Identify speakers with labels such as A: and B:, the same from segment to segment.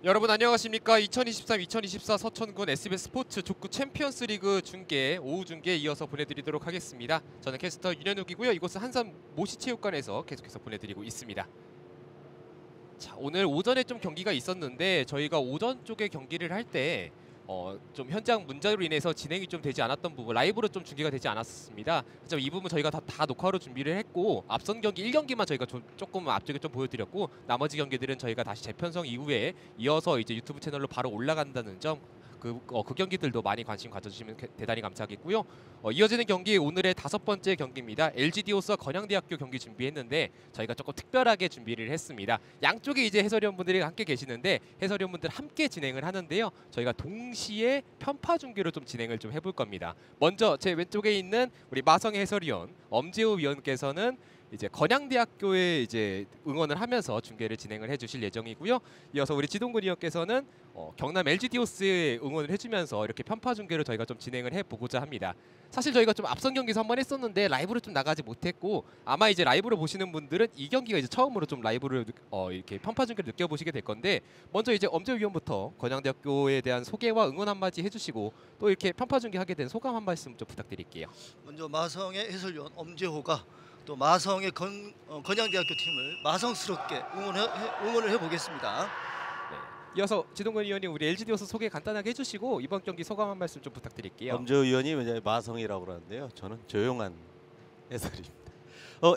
A: 여러분 안녕하십니까. 2023-2024 서천군 SBS 스포츠 족구 챔피언스 리그 중계, 오후 중계 이어서 보내드리도록 하겠습니다. 저는 캐스터 윤현욱이고요. 이곳은 한산 모시체육관에서 계속해서 보내드리고 있습니다. 자, 오늘 오전에 좀 경기가 있었는데 저희가 오전 쪽에 경기를 할 때 좀 현장 문제로 인해서 진행이 좀 되지 않았던 부분, 라이브로 좀 중계가 되지 않았습니다. 그래서 이 부분 저희가 다 녹화로 준비를 했고, 앞선 경기 1경기만 저희가 조금 앞쪽에 좀 보여드렸고, 나머지 경기들은 저희가 다시 재편성 이후에 이어서 이제 유튜브 채널로 바로 올라간다는 점, 그 경기들도 많이 관심 가져주시면 대단히 감사하겠고요. 이어지는 경기 오늘의 5번째 경기입니다. LG 디오스와 건양대학교 경기 준비했는데 저희가 조금 특별하게 준비를 했습니다. 양쪽에 이제 해설위원분들이 함께 계시는데 해설위원분들 함께 진행을 하는데요. 저희가 동시에 편파 중계로 좀 진행을 좀 해볼 겁니다. 먼저 제 왼쪽에 있는 우리 마성의 해설위원 엄재호 위원께서는 이제 건양대학교에 이제 응원을 하면서 중계를 진행을 해주실 예정이고요. 이어서 우리 지동근 위원께서는 경남 LG 디오스에 응원을 해주면서 이렇게 편파 중계를 저희가 좀 진행을 해보고자 합니다. 사실 저희가 좀 앞선 경기에서 한번 했었는데 라이브로 좀 나가지 못했고, 아마 이제 라이브로 보시는 분들은 이 경기가 이제 처음으로 좀 라이브를 이렇게 편파 중계를 느껴보시게 될 건데, 먼저 이제 엄재호 위원부터 건양대학교에 대한 소개와 응원 한마디 해주시고 또 이렇게 편파 중계하게 된 소감 한 말씀 좀 부탁드릴게요.
B: 먼저 마성의 해설위원 엄재호가 또 마성의 건양대학교 팀을 마성스럽게 응원을 해보겠습니다.
A: 네. 이어서 지동근 위원님 우리 LG 디오스 소개 간단하게 해주시고 이번 경기 소감 한 말씀 좀 부탁드릴게요.
C: 엄재호 위원이 이제 마성이라고 그러는데요. 저는 조용한 해설입니다.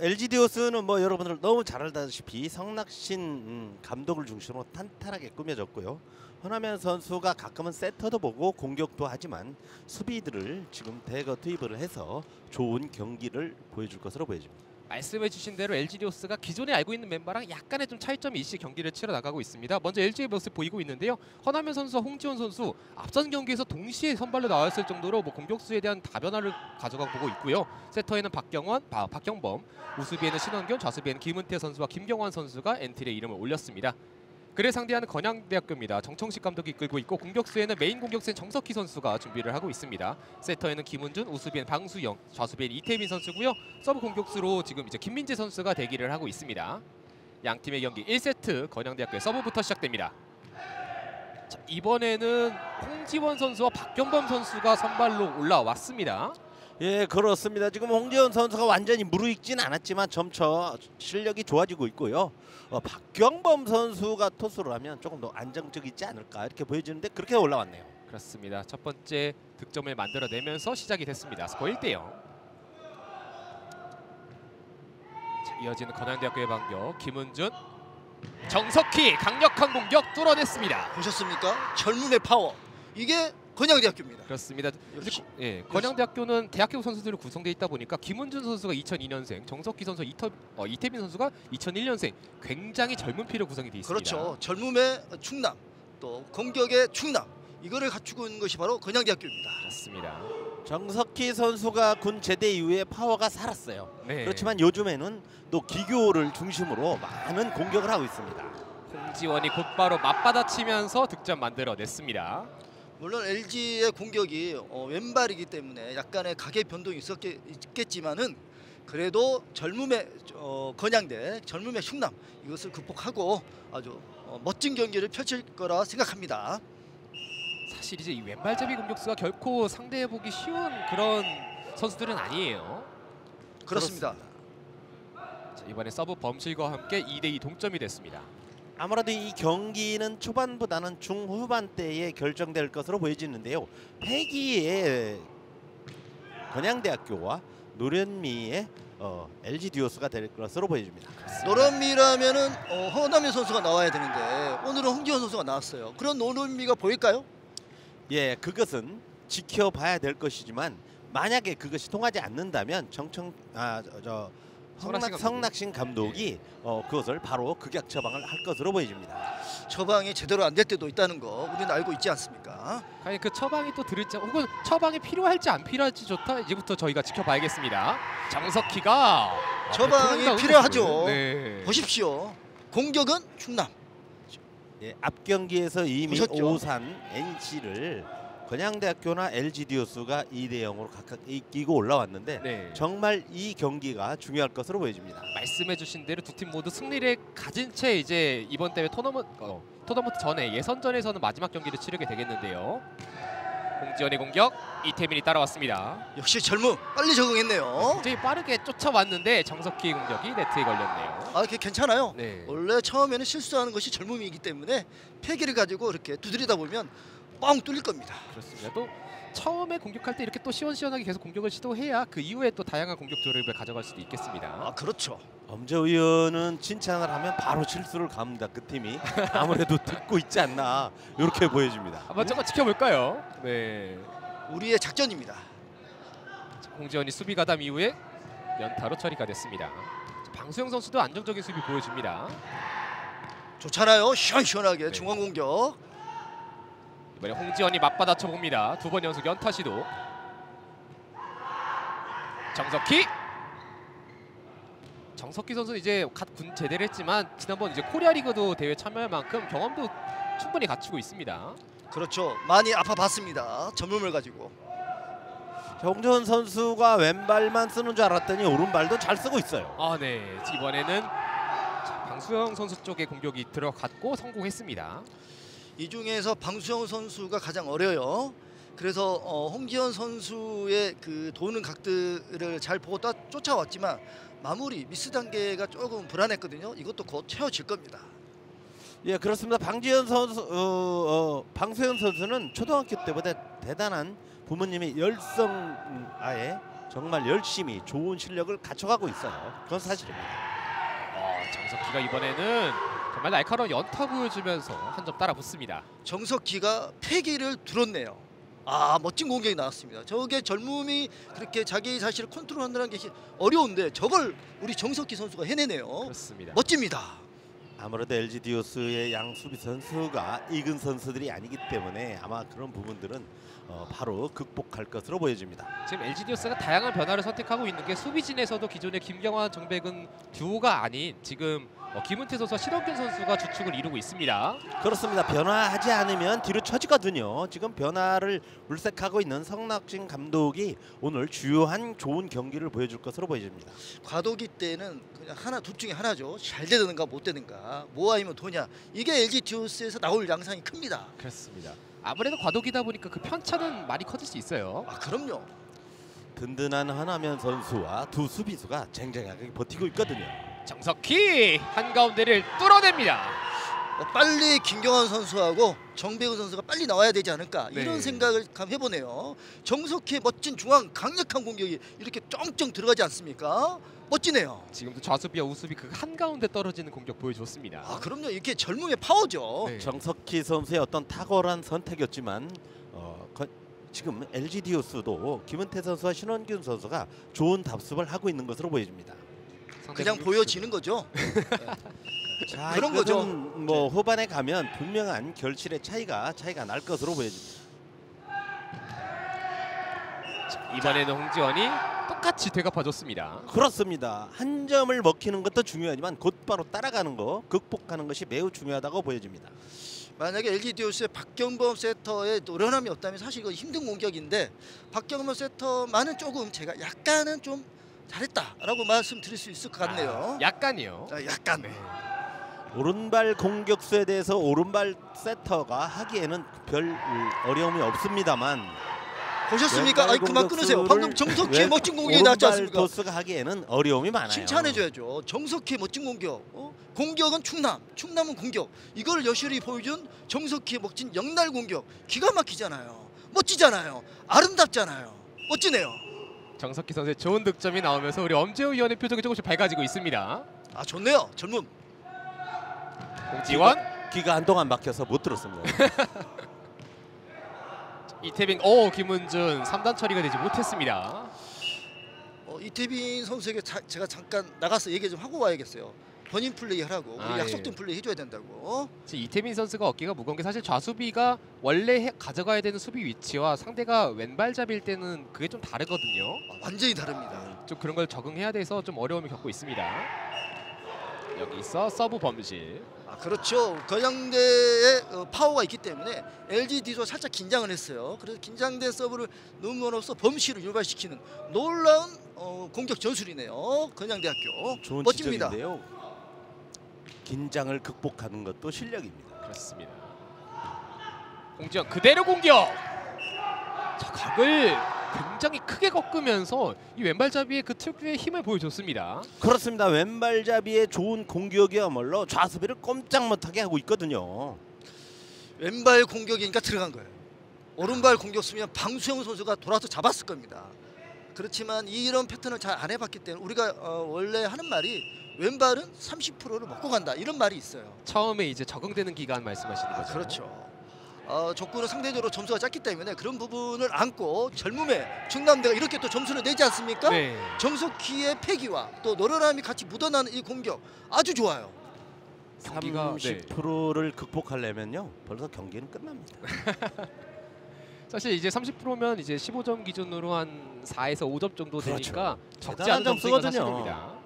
C: LG 디오스는 뭐 여러분들 너무 잘 알다시피 성낙신 감독을 중심으로 탄탄하게 꾸며졌고요. 허남현 선수가 가끔은 세터도 보고 공격도 하지만 수비들을 지금 대거 투입을 해서 좋은 경기를 보여줄 것으로 보여집니다.
A: 말씀해주신 대로 LG 디오스가 기존에 알고 있는 멤버랑 약간의 좀 차이점이 있이 경기를 치러 나가고 있습니다. 먼저 LG의 모습 보이고 있는데요. 허남현 선수와 홍지원 선수 앞선 경기에서 동시에 선발로 나왔을 정도로 공격수에 대한 다변화를 가져가 보고 있고요. 세터에는 박경범, 우수비에는 신원균, 좌수비에는 김은태 선수와 김경환 선수가 엔트리에 이름을 올렸습니다. 그를 상대하는 건양대학교입니다. 정청식 감독이 이끌고 있고, 공격수에는 메인 공격수인 정석희 선수가 준비를 하고 있습니다. 세터에는 김은준, 우수비엔 방수영, 좌수비엔 이태민 선수고요. 서브 공격수로 지금 이제 김민재 선수가 대기를 하고 있습니다. 양 팀의 경기 1세트 건양대학교의 서브부터 시작됩니다. 자, 이번에는 홍지원 선수와 박경범 선수가 선발로 올라왔습니다.
C: 예, 그렇습니다. 지금 홍지원 선수가 완전히 무르익진 않았지만 점차 실력이 좋아지고 있고요. 박경범 선수가 토스를 하면 조금 더 안정적이지 않을까 이렇게 보여지는데 그렇게 올라왔네요.
A: 그렇습니다. 첫 번째 득점을 만들어내면서 시작이 됐습니다. 스코어 1대0. 자, 이어지는 건양대학교의 반격. 김은준, 정석희 강력한 공격 뚫어냈습니다.
B: 보셨습니까? 젊음의 파워. 이게 건양대학교입니다.
A: 그렇습니다.
B: 역시.
A: 예, 건양대학교는 대학교 선수들로 구성되어 있다 보니까 김은준 선수가 2002년생, 정석희 선수, 이태민 선수가 2001년생, 굉장히 젊은 피로 구성이 되어 있습니다.
B: 그렇죠. 젊음의 충남, 또 공격의 충남, 이거를 갖추고 있는 것이 바로 건양대학교입니다.
A: 그렇습니다.
C: 정석희 선수가 군 제대 이후에 파워가 살았어요.
A: 네.
C: 그렇지만 요즘에는 또 기교를 중심으로 많은 공격을 하고 있습니다.
A: 홍지원이 곧바로 맞받아치면서 득점 만들어냈습니다.
B: 물론 LG의 공격이 왼발이기 때문에 약간의 가계 변동이 있겠지만은 그래도 젊음의 건양대, 젊음의 충남, 이것을 극복하고 아주 멋진 경기를 펼칠 거라 생각합니다.
A: 사실 이제 이 왼발잡이 공격수가 결코 상대해보기 쉬운 그런 선수들은 아니에요.
B: 그렇습니다.
A: 자, 이번에 서브 범실과 함께 2대2 동점이 됐습니다.
C: 아무래도 이 경기는 초반보다는 중후반대에 결정될 것으로 보여지는데요. 패기의 건양대학교와 노련미의 LG 디오스가 될 것으로 보여집니다.
B: 노련미라면은 허남현 선수가 나와야 되는데 오늘은 홍지원 선수가 나왔어요. 그런 노련미가 보일까요?
C: 예, 그것은 지켜봐야 될 것이지만 만약에 그것이 통하지 않는다면 성낙신 감독이 그것을 바로 극약 처방을 할 것으로 보여집니다.
B: 처방이 제대로 안 될 때도 있다는 거 우리는 알고 있지 않습니까?
A: 과연 그 처방이 또 들을지, 혹은 처방이 필요할지 안 필요할지 좋다, 이제부터 저희가 지켜봐야겠습니다. 정석희가
B: 처방이 필요하죠.
A: 네.
B: 보십시오. 공격은 충남.
C: 예, 앞 경기에서 이미
B: 보셨죠?
C: 오산 NC를 건양대학교나 LG디오스가 2대 0으로 각각 이기고 올라왔는데
A: 네.
C: 정말 이 경기가 중요할 것으로 보여집니다.
A: 말씀해주신 대로 두 팀 모두 승리를 가진 채 이제 이번 대회 토너먼트 전에 예선전에서는 마지막 경기를 치르게 되겠는데요. 홍지연의 공격, 이태민이 따라왔습니다.
B: 역시 젊음 빨리 적응했네요.
A: 굉장히 빠르게 쫓아왔는데 정석희의 공격이 네트에 걸렸네요.
B: 아, 괜찮아요.
A: 네.
B: 원래 처음에는 실수하는 것이 젊음이기 때문에 패기를 가지고 이렇게 두드리다 보면 뻥 뚫릴 겁니다.
A: 그렇습니다. 또 처음에 공격할 때 이렇게 또 시원시원하게 계속 공격을 시도해야 그 이후에 또 다양한 공격 조립을 가져갈 수도 있겠습니다.
B: 아, 그렇죠.
C: 엄재우 의원은 칭찬을 하면 바로 실수를 갑니다. 그 팀이 아무래도 듣고 있지 않나 이렇게 보여집니다.
A: 한번 저거 지켜볼까요? 네.
B: 우리의 작전입니다.
A: 홍지연이 수비 가담 이후에 연타로 처리가 됐습니다. 방수영 선수도 안정적인 수비 보여줍니다.
B: 좋잖아요. 시원시원하게
A: 네.
B: 중앙 공격.
A: 이번에 홍지연이 맞받아쳐 봅니다. 두 번 연속 연타 시도. 정석희 선수는 이제 갓 군 제대를 했지만 지난번 이제 코리아 리그도 대회 참여할 만큼 경험도 충분히 갖추고 있습니다.
B: 그렇죠. 많이 아파봤습니다. 젊음을 가지고.
C: 홍지연 선수가 왼발만 쓰는 줄 알았더니 오른발도 잘 쓰고 있어요.
A: 아, 네. 이번에는 방수영 선수 쪽에 공격이 들어갔고 성공했습니다.
B: 이 중에서 방수영 선수가 가장 어려요. 그래서 홍지연 선수의 그 도는 각들을 잘 보고 쫓아왔지만 마무리 미스 단계가 조금 불안했거든요. 이것도 곧 채워질 겁니다.
C: 예, 그렇습니다. 방수영 선수는 초등학교 때보다 대단한 부모님의 열성아에 정말 열심히 좋은 실력을 갖춰가고 있어요. 그건 사실입니다.
A: 정석희가 이번에는 정말 날카로운 연타 보여주면서 한 점 따라 붙습니다.
B: 정석희가 패기를 들었네요. 아, 멋진 공격이 나왔습니다. 저게 젊음이 그렇게 자기 자신을 컨트롤한다는 게 어려운데 저걸 우리 정석희 선수가 해내네요.
A: 그렇습니다.
B: 멋집니다.
C: 아무래도 LG디오스의 양 수비 선수가 익은 선수들이 아니기 때문에 아마 그런 부분들은 바로 극복할 것으로 보여집니다.
A: 지금 LG디오스가 다양한 변화를 선택하고 있는 게 수비진에서도 기존의 김경환, 정백은 듀오가 아닌 지금 김은태 선수와 신원균 선수가 주축을 이루고 있습니다.
C: 그렇습니다. 변화하지 않으면 뒤로 처지거든요. 지금 변화를 물색하고 있는 성낙진 감독이 오늘 주요한 좋은 경기를 보여줄 것으로 보여집니다.
B: 과도기 때는 그냥 둘 중에 하나죠. 잘 되는가 못 되는가. 뭐 아니면 도냐. 이게 LG 디오스에서 나올 양상이 큽니다.
A: 그렇습니다. 아무래도 과도기다 보니까 그 편차는 많이 커질 수 있어요.
B: 아, 그럼요.
C: 든든한 하나면 선수와 두 수비수가 쟁쟁하게 버티고 있거든요.
A: 정석희 한가운데를 뚫어냅니다.
B: 빨리 김경환 선수하고 정배우 선수가 빨리 나와야 되지 않을까
A: 네.
B: 이런 생각을 해보네요. 정석희의 멋진 중앙 강력한 공격이 이렇게 쫑쫑 들어가지 않습니까? 멋지네요.
A: 지금도 좌수비와 우수비 그 한가운데 떨어지는 공격 보여줬습니다.
B: 아, 그럼요. 이게 젊음의 파워죠.
A: 네.
C: 정석희 선수의 어떤 탁월한 선택이었지만 지금 LG디오스도 김은태 선수와 신원균 선수가 좋은 답습을 하고 있는 것으로 보여집니다.
B: 그냥 보여지는 거죠.
C: 자,
B: 그런
C: 이거는
B: 거죠.
C: 뭐 후반에 가면 분명한 결실의 차이가 날 것으로 보여집니다.
A: 이번에는 홍지원이 똑같이 되갚아줬습니다.
C: 그렇습니다. 한 점을 먹히는 것도 중요하지만 곧바로 따라가는 거, 극복하는 것이 매우 중요하다고 보여집니다.
B: 만약에 LG 디오스의 박경범 세터의 노련함이 없다면 사실 이거 힘든 공격인데 박경범 세터만은 조금 제가 약간은 좀 잘했다라고 말씀드릴 수 있을 것 같네요.
A: 약간이요.
B: 약간.
A: 네.
C: 오른발 공격수에 대해서 오른발 세터가 하기에는 별 어려움이 없습니다만
B: 보셨습니까? 아니, 그만 끊으세요. 방금 정석희의 멋진 공격이 나왔지
C: 오른발
B: 않습니까?
C: 토스가 하기에는 어려움이 많아요.
B: 칭찬해줘야죠. 정석희의 멋진 공격. 공격은 충남은 공격. 이걸 여실히 보여준 정석희의 멋진 영날 공격. 기가 막히잖아요. 멋지잖아요. 아름답잖아요. 멋지네요.
A: 정석희 선수의 좋은 득점이 나오면서 우리 엄재우 위원의 표정이 조금씩 밝아지고 있습니다.
B: 아, 좋네요. 젊음.
A: 홍지원,
C: 귀가 한동안 막혀서 못 들었습니다.
A: 이태빈, 김은준 3단 처리가 되지 못했습니다.
B: 이태빈 선수에게 제가 잠깐 나가서 얘기 좀 하고 와야겠어요. 본인 플레이 하라고. 우리 약속된 플레이 해줘야 된다고.
A: 지금 이태빈 선수가 어깨가 무거운 게 사실 좌수비가 원래 가져가야 되는 수비 위치와 상대가 왼발잡이일 때는 그게 좀 다르거든요.
B: 완전히 다릅니다.
A: 좀 그런 걸 적응해야 돼서 좀 어려움을 겪고 있습니다. 여기서 서브 범실.
B: 그렇죠. 건양대의 파워가 있기 때문에 LGD도 살짝 긴장을 했어요. 그래서 긴장된 서브를 넣음으로써 범실을 유발시키는 놀라운 공격 전술이네요. 건양대학교.
C: 좋은
B: 멋집니다.
C: 지적인데요. 긴장을 극복하는 것도 실력입니다.
A: 그렇습니다. 홍지원 그대로 공격. 자, 각을 굉장히 크게 꺾으면서 이 왼발잡이의 그 특유의 힘을 보여줬습니다.
C: 그렇습니다. 왼발잡이의 좋은 공격이야말로 좌수비를 꼼짝 못하게 하고 있거든요.
B: 왼발 공격이니까 들어간 거예요. 오른발 공격수면 방수영 선수가 돌아서 잡았을 겁니다. 그렇지만 이런 패턴을 잘 안 해봤기 때문에 우리가 원래 하는 말이 왼발은 30%를 먹고 간다 이런 말이 있어요.
A: 처음에 이제 적응되는 기간 말씀하시는 거죠.
B: 그렇죠. 족구는 상대적으로 점수가 작기 때문에 그런 부분을 안고 젊음의 충남대가 이렇게 또 점수를 내지 않습니까?
A: 네.
B: 정석희의 패기와 또 노련함이 같이 묻어나는 이 공격 아주 좋아요.
A: 경기가
C: 30%를 극복하려면요 벌써 경기는 끝납니다.
A: 사실 이제 30%면 이제 15점 기준으로 한 4에서 5점 정도
C: 그렇죠.
A: 되니까 적지
C: 대단한
A: 않은 점수가
C: 점수거든요.
A: 사실입니다.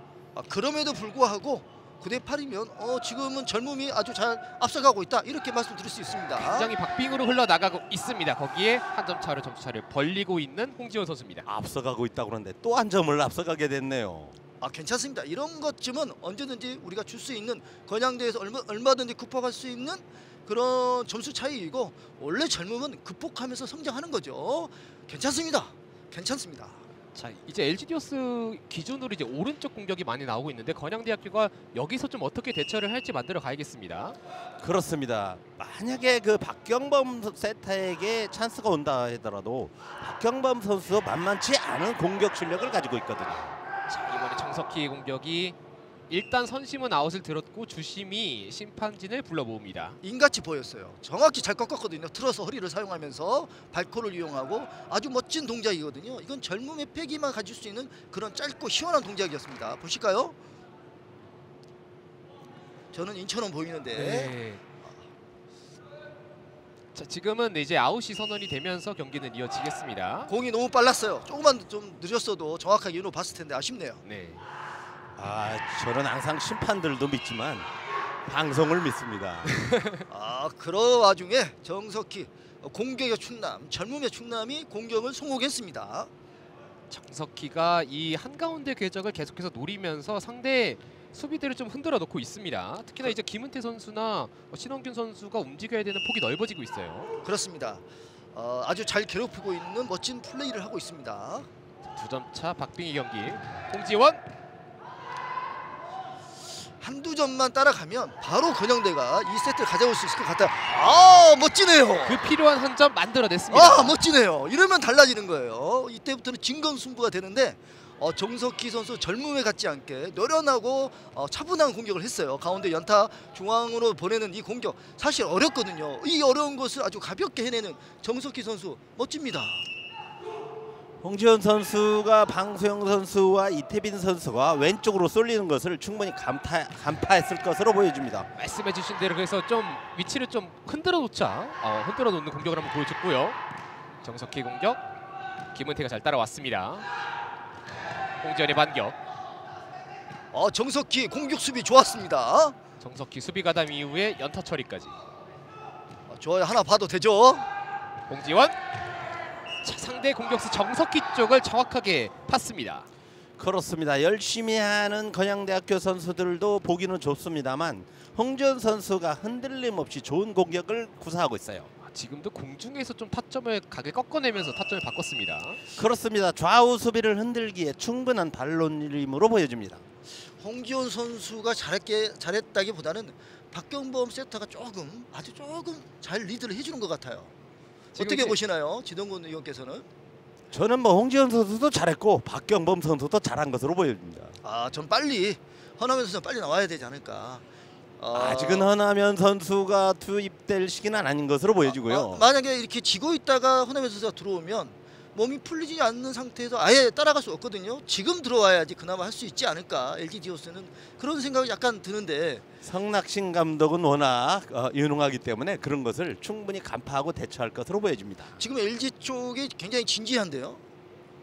B: 그럼에도 불구하고 9대8이면 지금은 젊음이 아주 잘 앞서가고 있다 이렇게 말씀드릴 수 있습니다.
A: 굉장히 박빙으로 흘러나가고 있습니다. 거기에 한 점 차로 점수 차를 벌리고 있는 홍지원 선수입니다.
C: 앞서가고 있다고 그러는데 또 한 점을 앞서가게 됐네요.
B: 괜찮습니다. 이런 것쯤은 언제든지 우리가 줄 수 있는 건양대에서 얼마든지 극복할 수 있는 그런 점수 차이이고 원래 젊음은 극복하면서 성장하는 거죠. 괜찮습니다. 괜찮습니다.
A: 자, 이제 LG디오스 기준으로 이제 오른쪽 공격이 많이 나오고 있는데 건양대학교가 여기서 좀 어떻게 대처를 할지 만들어 가야겠습니다.
C: 그렇습니다. 만약에 그 박경범 세타에게 찬스가 온다 하더라도 박경범 선수 만만치 않은 공격 실력을 가지고 있거든요.
A: 자, 이번에 정석희의 공격이 일단 선심은 아웃을 들었고 주심이 심판진을 불러 모읍니다.
B: 인같이 보였어요. 정확히 잘 꺾었거든요. 틀어서 허리를 사용하면서 발코를 이용하고 아주 멋진 동작이거든요. 이건 젊음의 패기만 가질 수 있는 그런 짧고 시원한 동작이었습니다. 보실까요? 저는 인천은 보이는데
A: 네. 자, 지금은 이제 아웃이 선언이 되면서 경기는 이어지겠습니다.
B: 공이 너무 빨랐어요. 조금만 좀 느렸어도 정확하게 이로 봤을 텐데 아쉽네요.
A: 네.
C: 저는 항상 심판들도 믿지만 방송을 믿습니다.
B: 그런 와중에 정석희 공격의 충남, 젊음의 충남이 공격을 성공했습니다.
A: 정석희가 이 한가운데 궤적을 계속해서 노리면서 상대 수비대를 좀 흔들어 놓고 있습니다. 특히나 이제 김은태 선수나 신원균 선수가 움직여야 되는 폭이 넓어지고 있어요.
B: 그렇습니다. 아주 잘 괴롭히고 있는 멋진 플레이를 하고 있습니다.
A: 2점 차 박빙의 경기. 홍지원
B: 한두 점만 따라가면 바로 건영대가 2세트를 가져올 수 있을 것 같아요. 멋지네요.
A: 그 필요한 한 점 만들어냈습니다.
B: 멋지네요. 이러면 달라지는 거예요. 이때부터는 진검승부가 되는데 정석희 선수 젊음에 같지 않게 노련하고 차분한 공격을 했어요. 가운데 연타 중앙으로 보내는 이 공격 사실 어렵거든요. 이 어려운 것을 아주 가볍게 해내는 정석희 선수 멋집니다.
C: 홍지원 선수가 방수영 선수와 이태빈 선수가 왼쪽으로 쏠리는 것을 충분히 간파했을 것으로 보여집니다.
A: 말씀해주신 대로 그래서 좀 위치를 좀 흔들어 놓는 공격을 한번 보여줬고요. 정석희 공격, 김은태가 잘 따라왔습니다. 홍지원의 반격.
B: 정석희 공격 수비 좋았습니다.
A: 정석희 수비 가담 이후에 연타 처리까지.
B: 좋아요. 하나 봐도 되죠.
A: 홍지원. 자, 상대 공격수 정석희 쪽을 정확하게 팠습니다.
C: 그렇습니다. 열심히 하는 건양대학교 선수들도 보기는 좋습니다만 홍지원 선수가 흔들림 없이 좋은 공격을 구사하고 있어요.
A: 지금도 공중에서 좀 타점을 각을 꺾어내면서 타점을 바꿨습니다.
C: 그렇습니다. 좌우 수비를 흔들기에 충분한 발놀림으로 보여집니다.
B: 홍지원 선수가 잘했다기보다는 박경범 세터가 아주 조금 잘 리드를 해주는 것 같아요. 어떻게 보시나요, 지동군 의원께서는?
C: 저는 홍지원 선수도 잘했고 박경범 선수도 잘한 것으로 보여집니다.
B: 전 빨리 허남현 선수 빨리 나와야 되지 않을까.
C: 아직은 허남현 선수가 투입될 시기는 아닌 것으로 보여지고요.
B: 만약에 이렇게 지고 있다가 허남현 선수가 들어오면 몸이 풀리지 않는 상태에서 아예 따라갈 수 없거든요. 지금 들어와야지 그나마 할 수 있지 않을까. LG디오스는 그런 생각이 약간 드는데
C: 성낙신 감독은 워낙 유능하기 때문에 그런 것을 충분히 간파하고 대처할 것으로 보여집니다.
B: 지금 LG 쪽이 굉장히 진지한데요.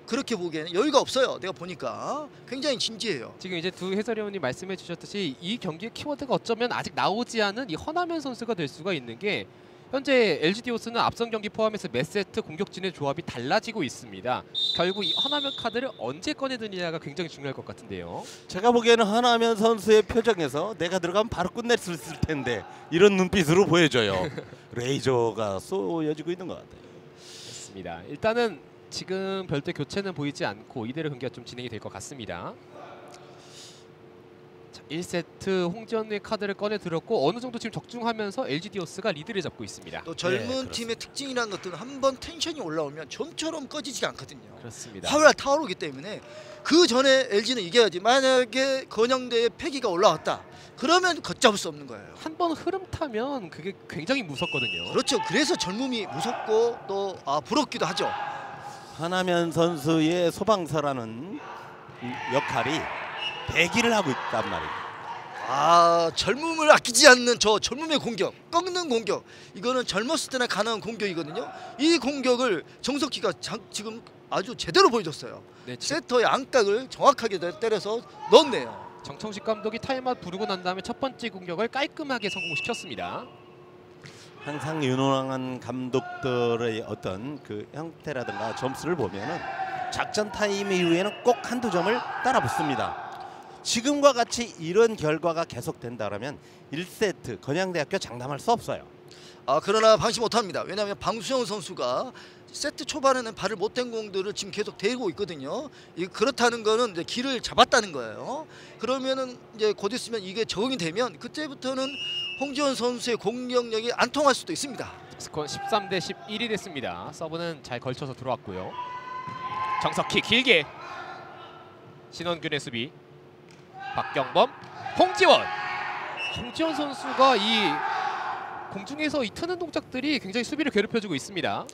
B: 그렇게 보기에는 여유가 없어요. 내가 보니까 굉장히 진지해요.
A: 지금 이제 두 해설위원님 말씀해 주셨듯이 이 경기의 키워드가 어쩌면 아직 나오지 않은 이 허남현 선수가 될 수가 있는 게 현재 LG 디오스는 앞선 경기 포함해서 몇 세트 공격진의 조합이 달라지고 있습니다. 결국 이 허남현 카드를 언제 꺼내드느냐가 굉장히 중요할 것 같은데요.
C: 제가 보기에는 허남현 선수의 표정에서 내가 들어가면 바로 끝낼 수 있을 텐데 이런 눈빛으로 보여줘요. 레이저가 쏘여지고 있는 것 같아요.
A: 맞습니다. 일단은 지금 별도 교체는 보이지 않고 이대로 경기가 좀 진행이 될 것 같습니다. 자, 1세트 홍지현의 카드를 꺼내 들었고 어느 정도 지금 적중하면서 LG 디오스가 리드를 잡고 있습니다.
B: 또 젊은
C: 그렇습니다.
B: 팀의 특징이라는 것들은 한번 텐션이 올라오면 좀처럼 꺼지지가 않거든요.
A: 그렇습니다.
B: 활활 타오르기 때문에 그 전에 LG는 이겨야지. 만약에 건영대의 패기가 올라왔다. 그러면 걷잡을 수 없는 거예요.
A: 한 번 흐름 타면 그게 굉장히 무섭거든요.
B: 그렇죠. 그래서 젊음이 무섭고 또 부럽기도 하죠.
C: 허남현 선수의 소방서라는 역할이 대기를 하고 있단 말이에요.
B: 젊음을 아끼지 않는 저 젊음의 공격, 꺾는 공격. 이거는 젊었을 때나 가능한 공격이거든요. 이 공격을 정석희가 지금 아주 제대로 보여줬어요.
A: 네, 지금
B: 세터의 안각을 정확하게 때려서 넣었네요.
A: 정청식 감독이 타임아웃 부르고 난 다음에 첫 번째 공격을 깔끔하게 성공시켰습니다.
C: 항상 유능한 감독들의 어떤 그 형태라든가 점수를 보면은 작전 타임 이후에는 꼭 한두 점을 따라 붙습니다. 지금과 같이 이런 결과가 계속된다면 1세트 건양대학교 장담할 수 없어요.
B: 그러나 방심 못합니다. 왜냐하면 방수영 선수가 세트 초반에는 발을 못댄 공들을 지금 계속 대고 있거든요. 그렇다는 거는 이제 길을 잡았다는 거예요. 그러면은 이제 곧 있으면 이게 적응이 되면 그때부터는 홍지원 선수의 공격력이 안 통할 수도 있습니다.
A: 스코어 13대 11이 됐습니다. 서브는 잘 걸쳐서 들어왔고요. 정석희 길게 신원균의 수비. 박경범, 홍지원. 홍지원 선수가 이 공중에서 이 트는 동작들이 굉장히 수비를 괴롭혀주고 있습니다.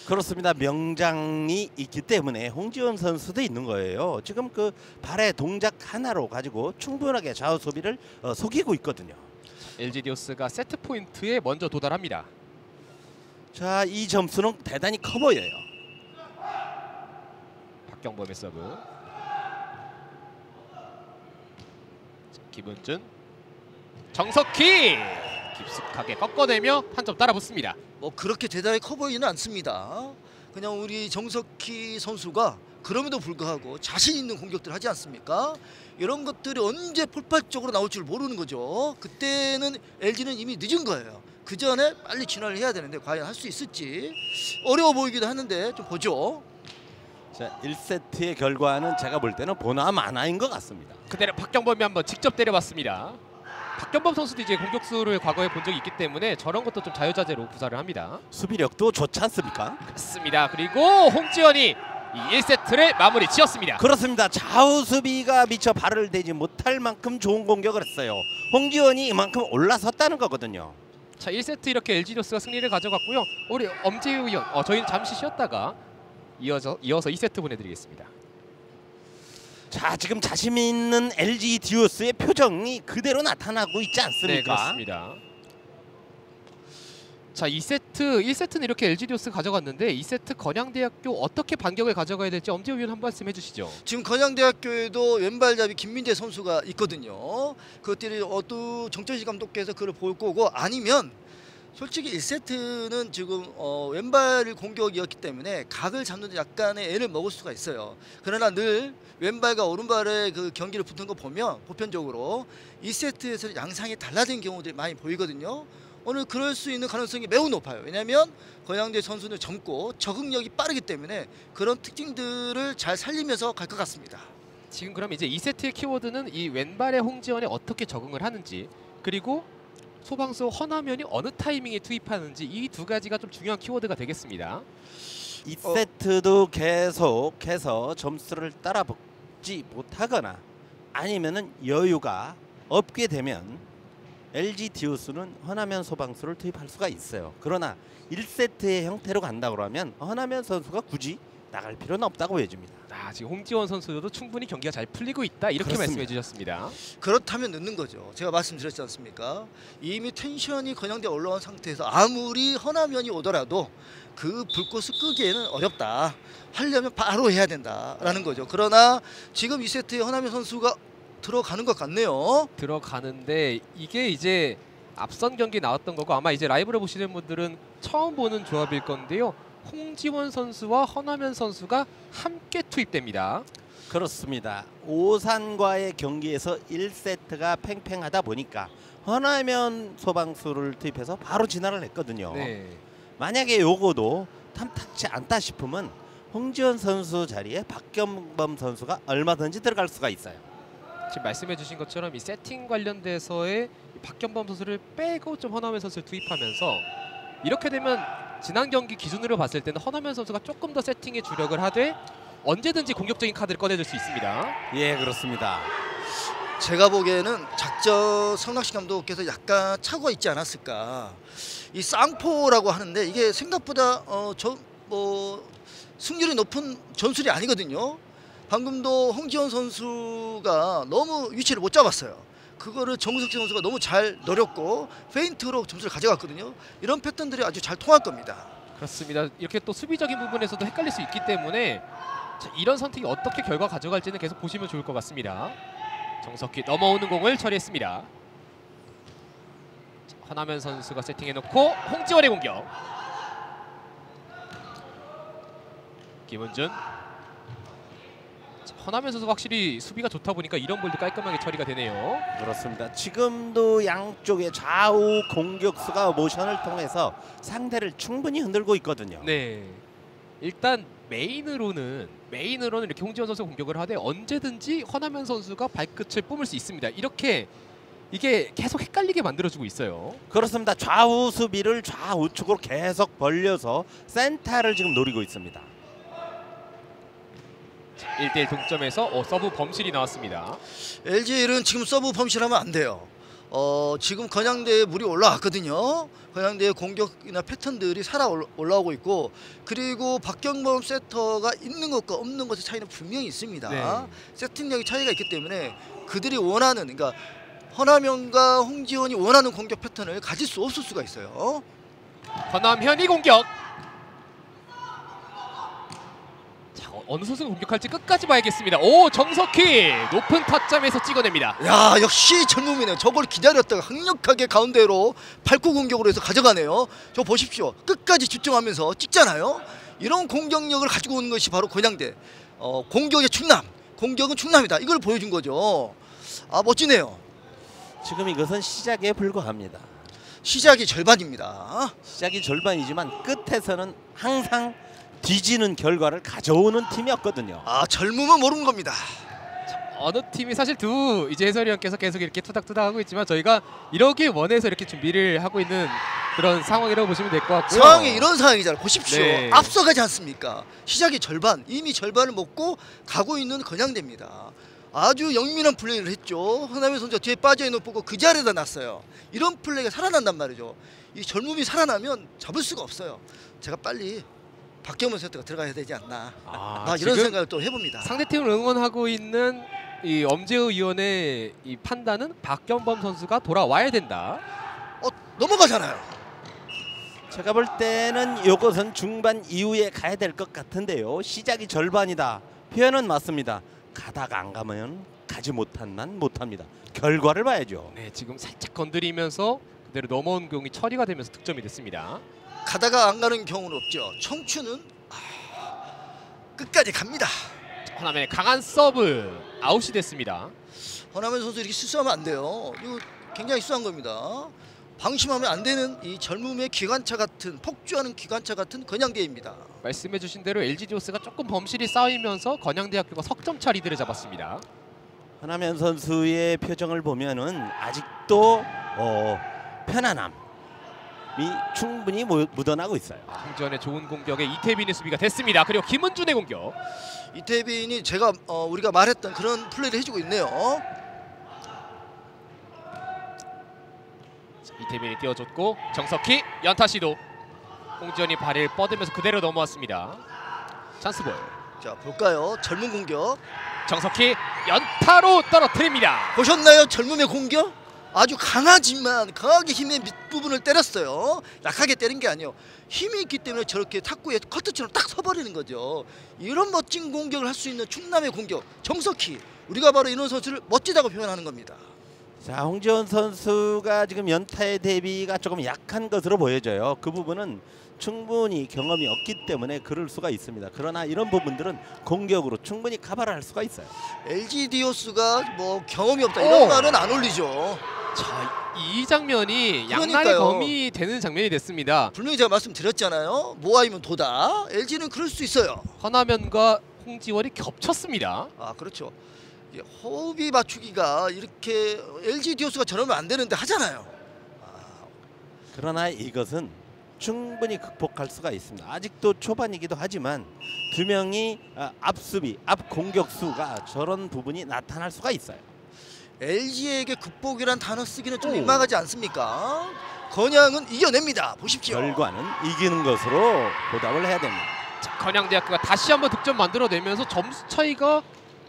C: 그렇습니다. 명장이 있기 때문에 홍지원 선수도 있는 거예요. 지금 그 발의 동작 하나로 가지고 충분하게 좌우 수비를 속이고 있거든요.
A: LG 디오스가 세트 포인트에 먼저 도달합니다.
C: 자, 이 점수는 대단히 커 보여요.
A: 박경범의 서브. 김은준, 정석희 깊숙하게 꺾어내며 한 점 따라 붙습니다.
B: 그렇게 대단히 커 보이지는 않습니다. 그냥 우리 정석희 선수가 그럼에도 불구하고 자신 있는 공격들을 하지 않습니까? 이런 것들이 언제 폭발적으로 나올 줄 모르는 거죠. 그때는 LG는 이미 늦은 거예요. 그 전에 빨리 진화를 해야 되는데 과연 할 수 있을지 어려워 보이기도 하는데 좀 보죠.
C: 자, 1세트의 결과는 제가 볼 때는 보나 마나인 것 같습니다.
A: 그대로 박경범이 한번 직접 때려봤습니다. 박경범 선수도 이제 공격수를 과거에 본 적이 있기 때문에 저런 것도 좀 자유자재로 구사를 합니다.
C: 수비력도 좋지 않습니까?
A: 그렇습니다. 그리고 홍지원이 이 1세트를 마무리 지었습니다.
C: 그렇습니다. 좌우 수비가 미처 발을 대지 못할 만큼 좋은 공격을 했어요. 홍지원이 이만큼 올라섰다는 거거든요.
A: 자, 1세트 이렇게 LG 디오스가 승리를 가져갔고요. 우리 엄재우 위원, 저희는 잠시 쉬었다가 이어서 2세트 보내드리겠습니다.
C: 자, 지금 자신 있는 LG 디오스의 표정이 그대로 나타나고 있지
A: 네,
C: 않습니까?
A: 그렇습니다. 자, 1세트는 이렇게 LG 디오스가 가져갔는데 2세트 건양대학교 어떻게 반격을 가져가야 될지 엄재우 위원 한 말씀 해주시죠.
B: 지금 건양대학교에도 왼발잡이 김민재 선수가 있거든요. 그것들이 정철식 감독께서 그걸 볼 거고 아니면 솔직히 1세트는 지금 왼발 공격이었기 때문에 각을 잡는 데 약간의 애를 먹을 수가 있어요. 그러나 늘 왼발과 오른발의 그 경기를 붙은 거 보면 보편적으로 2세트에서 양상이 달라진 경우들이 많이 보이거든요. 오늘 그럴 수 있는 가능성이 매우 높아요. 왜냐하면 건양대 선수는 젊고 적응력이 빠르기 때문에 그런 특징들을 잘 살리면서 갈 것 같습니다.
A: 지금 그럼 이제 2세트의 키워드는 이 왼발의 홍지원에 어떻게 적응을 하는지, 그리고 소방수 허남현이 어느 타이밍에 투입하는지, 이 두 가지가 좀 중요한 키워드가 되겠습니다.
C: 2세트도 계속해서 점수를 따라붙지 못하거나 아니면은 여유가 없게 되면 LG 디오스는 허남현 소방수를 투입할 수가 있어요. 그러나 1세트의 형태로 간다 그러면 허남현 선수가 굳이 나갈 필요는 없다고 보여집니다.
A: 지금 홍지원 선수도 충분히 경기가 잘 풀리고 있다 이렇게
C: 그렇습니다.
A: 말씀해 주셨습니다.
B: 그렇다면 늦는 거죠. 제가 말씀드렸지 않습니까? 이미 텐션이 건양대에 올라온 상태에서 아무리 허나면이 오더라도 그 불꽃을 끄기에는 어렵다. 하려면 바로 해야 된다라는 거죠. 그러나 지금 2세트에 허나면 선수가 들어가는 것 같네요.
A: 들어가는데 이게 이제 앞선 경기 나왔던 거고 아마 이제 라이브로 보시는 분들은 처음 보는 조합일 건데요. 홍지원 선수와 허나면 선수가 함께 투입됩니다.
C: 그렇습니다. 오산과의 경기에서 1세트가 팽팽하다 보니까 허나면 소방수를 투입해서 바로 진화를 했거든요.
A: 네.
C: 만약에 요거도 탐탁치 않다 싶으면 홍지원 선수 자리에 박경범 선수가 얼마든지 들어갈 수가 있어요.
A: 지금 말씀해 주신 것처럼 이 세팅 관련돼서의 박경범 선수를 빼고 좀 허나면 선수를 투입하면서 이렇게 되면 지난 경기 기준으로 봤을 때는 허나면 선수가 조금 더 세팅에 주력을 하되 언제든지 공격적인 카드를 꺼내줄 수 있습니다.
C: 예, 그렇습니다.
B: 제가 보기에는 작전 성낙신 감독께서 약간 착오가 있지 않았을까. 이 쌍포라고 하는데 이게 생각보다 승률이 높은 전술이 아니거든요. 방금도 홍지원 선수가 너무 위치를 못 잡았어요. 그거를 정석진 선수가 너무 잘 노렸고 페인트로 점수를 가져갔거든요. 이런 패턴들이 아주 잘 통할 겁니다.
A: 그렇습니다. 이렇게 또 수비적인 부분에서도 헷갈릴 수 있기 때문에 이런 선택이 어떻게 결과 가져갈지는 계속 보시면 좋을 것 같습니다. 정석희 넘어오는 공을 처리했습니다. 허나면 선수가 세팅해놓고 홍지원의 공격. 김은준. 허나면 선수가 확실히 수비가 좋다 보니까 이런 볼도 깔끔하게 처리가 되네요.
C: 그렇습니다. 지금도 양쪽의 좌우 공격수가 모션을 통해서 상대를 충분히 흔들고 있거든요.
A: 네. 일단 메인으로는 이렇게 홍지원 선수 공격을 하되 언제든지 허나면 선수가 발끝을 뿜을 수 있습니다. 이렇게 이게 계속 헷갈리게 만들어주고 있어요.
C: 그렇습니다. 좌우 수비를 좌우측으로 계속 벌려서 센터를 지금 노리고 있습니다.
A: 1대1 동점에서 서브 범실이 나왔습니다.
B: LG는 지금 서브 범실하면 안 돼요. 지금 건양대에 물이 올라왔거든요. 건양대의 공격이나 패턴들이 살아 올라오고 있고 그리고 박경범 세터가 있는 것과 없는 것의 차이는 분명히 있습니다.
A: 네.
B: 세팅력의 차이가 있기 때문에 그들이 원하는 그러니까 허나면과 홍지원이 원하는 공격 패턴을 가질 수 없을 수가 있어요.
A: 허남현이 공격. 자, 어느 선수가 공격할지 끝까지 봐야겠습니다. 오, 정석희 높은 타점에서 찍어냅니다.
B: 야, 역시 젊음이네요. 저걸 기다렸다가 강력하게 가운데로 발코 공격으로 해서 가져가네요. 저 보십시오. 끝까지 집중하면서 찍잖아요. 이런 공격력을 가지고 오는 것이 바로 건양대. 공격의 충남. 공격은 충남이다. 이걸 보여준 거죠. 아, 멋지네요.
C: 지금 이것은 시작에 불과합니다.
B: 시작이 절반입니다.
C: 시작이 절반이지만 끝에서는 항상 뒤지는 결과를 가져오는 팀이었거든요.
B: 아, 젊음은 모르는 겁니다.
A: 어느 팀이 사실 이제 해설위원께서 계속 이렇게 투닥투닥 하고 있지만 저희가 이러길 원해서 이렇게 준비를 하고 있는 그런 상황이라고 보시면 될 것 같고요.
B: 상황이 이런 상황이잖아요. 보십시오.
A: 네.
B: 앞서가지 않습니까? 시작이 절반, 이미 절반을 먹고 가고 있는 건양대입니다. 아주 영민한 플레이를 했죠. 허나면 선수가 뒤에 빠져있는 거 보고 그 자리에다 놨어요. 이런 플레이가 살아난단 말이죠. 이 젊음이 살아나면 잡을 수가 없어요. 제가 빨리 박경범 선수가 들어가야 되지 않나. 나 이런 생각을 또 해봅니다.
A: 상대팀을 응원하고 있는 이 엄재우 위원의 이 판단은 박경범 선수가 돌아와야 된다.
B: 넘어가잖아요.
C: 제가 볼 때는 이것은 중반 이후에 가야 될 것 같은데요. 시작이 절반이다. 표현은 맞습니다. 가다가 안 가면 가지 못한만 못합니다. 결과를 봐야죠.
A: 네, 지금 살짝 건드리면서 그대로 넘어온 공이 처리가 되면서 득점이 됐습니다.
B: 가다가 안 가는 경우는 없죠. 청춘은 끝까지 갑니다.
A: 허나면의 강한 서브 아웃이 됐습니다.
B: 허나면 선수 이렇게 실수하면 안 돼요. 이거 굉장히 실수한 겁니다. 방심하면 안 되는 이 젊음의 기관차 같은 폭주하는 기관차 같은 건양대입니다.
A: 말씀해주신 대로 LG 디오스가 조금 범실이 쌓이면서 건양대학교가 석점차 리드를 잡았습니다.
C: 허나면 선수의 표정을 보면은 아직도 편안함이 충분히 묻어나고 있어요.
A: 홍지원의 좋은 공격에 이태빈의 수비가 됐습니다. 그리고 김은준의 공격.
B: 이태빈이 우리가 말했던 그런 플레이를 해주고 있네요.
A: 이태빈이 띄워줬고 정석희 연타 시도. 홍지원이 발을 뻗으면서 그대로 넘어왔습니다. 찬스볼.
B: 자 볼까요? 젊은 공격
A: 정석희 연타로 떨어뜨립니다.
B: 보셨나요? 젊음의 공격 아주 강하지만 강하게 힘의 밑부분을 때렸어요. 약하게 때린 게 아니에요. 힘이 있기 때문에 저렇게 탁구에 커트처럼 딱 서버리는 거죠. 이런 멋진 공격을 할 수 있는 충남의 공격 정석희, 우리가 바로 이런 선수를 멋지다고 표현하는 겁니다.
C: 자, 홍지원 선수가 지금 연타의 대비가 조금 약한 것으로 보여져요. 그 부분은 충분히 경험이 없기 때문에 그럴 수가 있습니다. 그러나 이런 부분들은 공격으로 충분히 커버를 할 수가 있어요.
B: LG 디오스가 뭐 경험이 없다 이런 말은 안 올리죠.
A: 자, 이 장면이 양날의
B: 그러니까요.
A: 검이 되는 장면이 됐습니다.
B: 분명히 제가 말씀드렸잖아요. 모아이면 도다. LG는 그럴 수 있어요.
A: 허나면과 홍지원이 겹쳤습니다.
B: 아 그렇죠. 이게 호흡이 맞추기가 이렇게 LG 디오스가 저러면 안 되는데 하잖아요.
C: 그러나 이것은 충분히 극복할 수가 있습니다. 아직도 초반이기도 하지만 두 명이 앞수비, 앞 공격수가 저런 부분이 나타날 수가 있어요.
B: LG에게 극복이란 단어 쓰기는 좀 민망하지 않습니까? 건양은 이겨냅니다. 보십시오.
C: 결과는 이기는 것으로 보답을 해야 됩니다.
A: 자, 건양대학교가 다시 한번 득점 만들어내면서 점수 차이가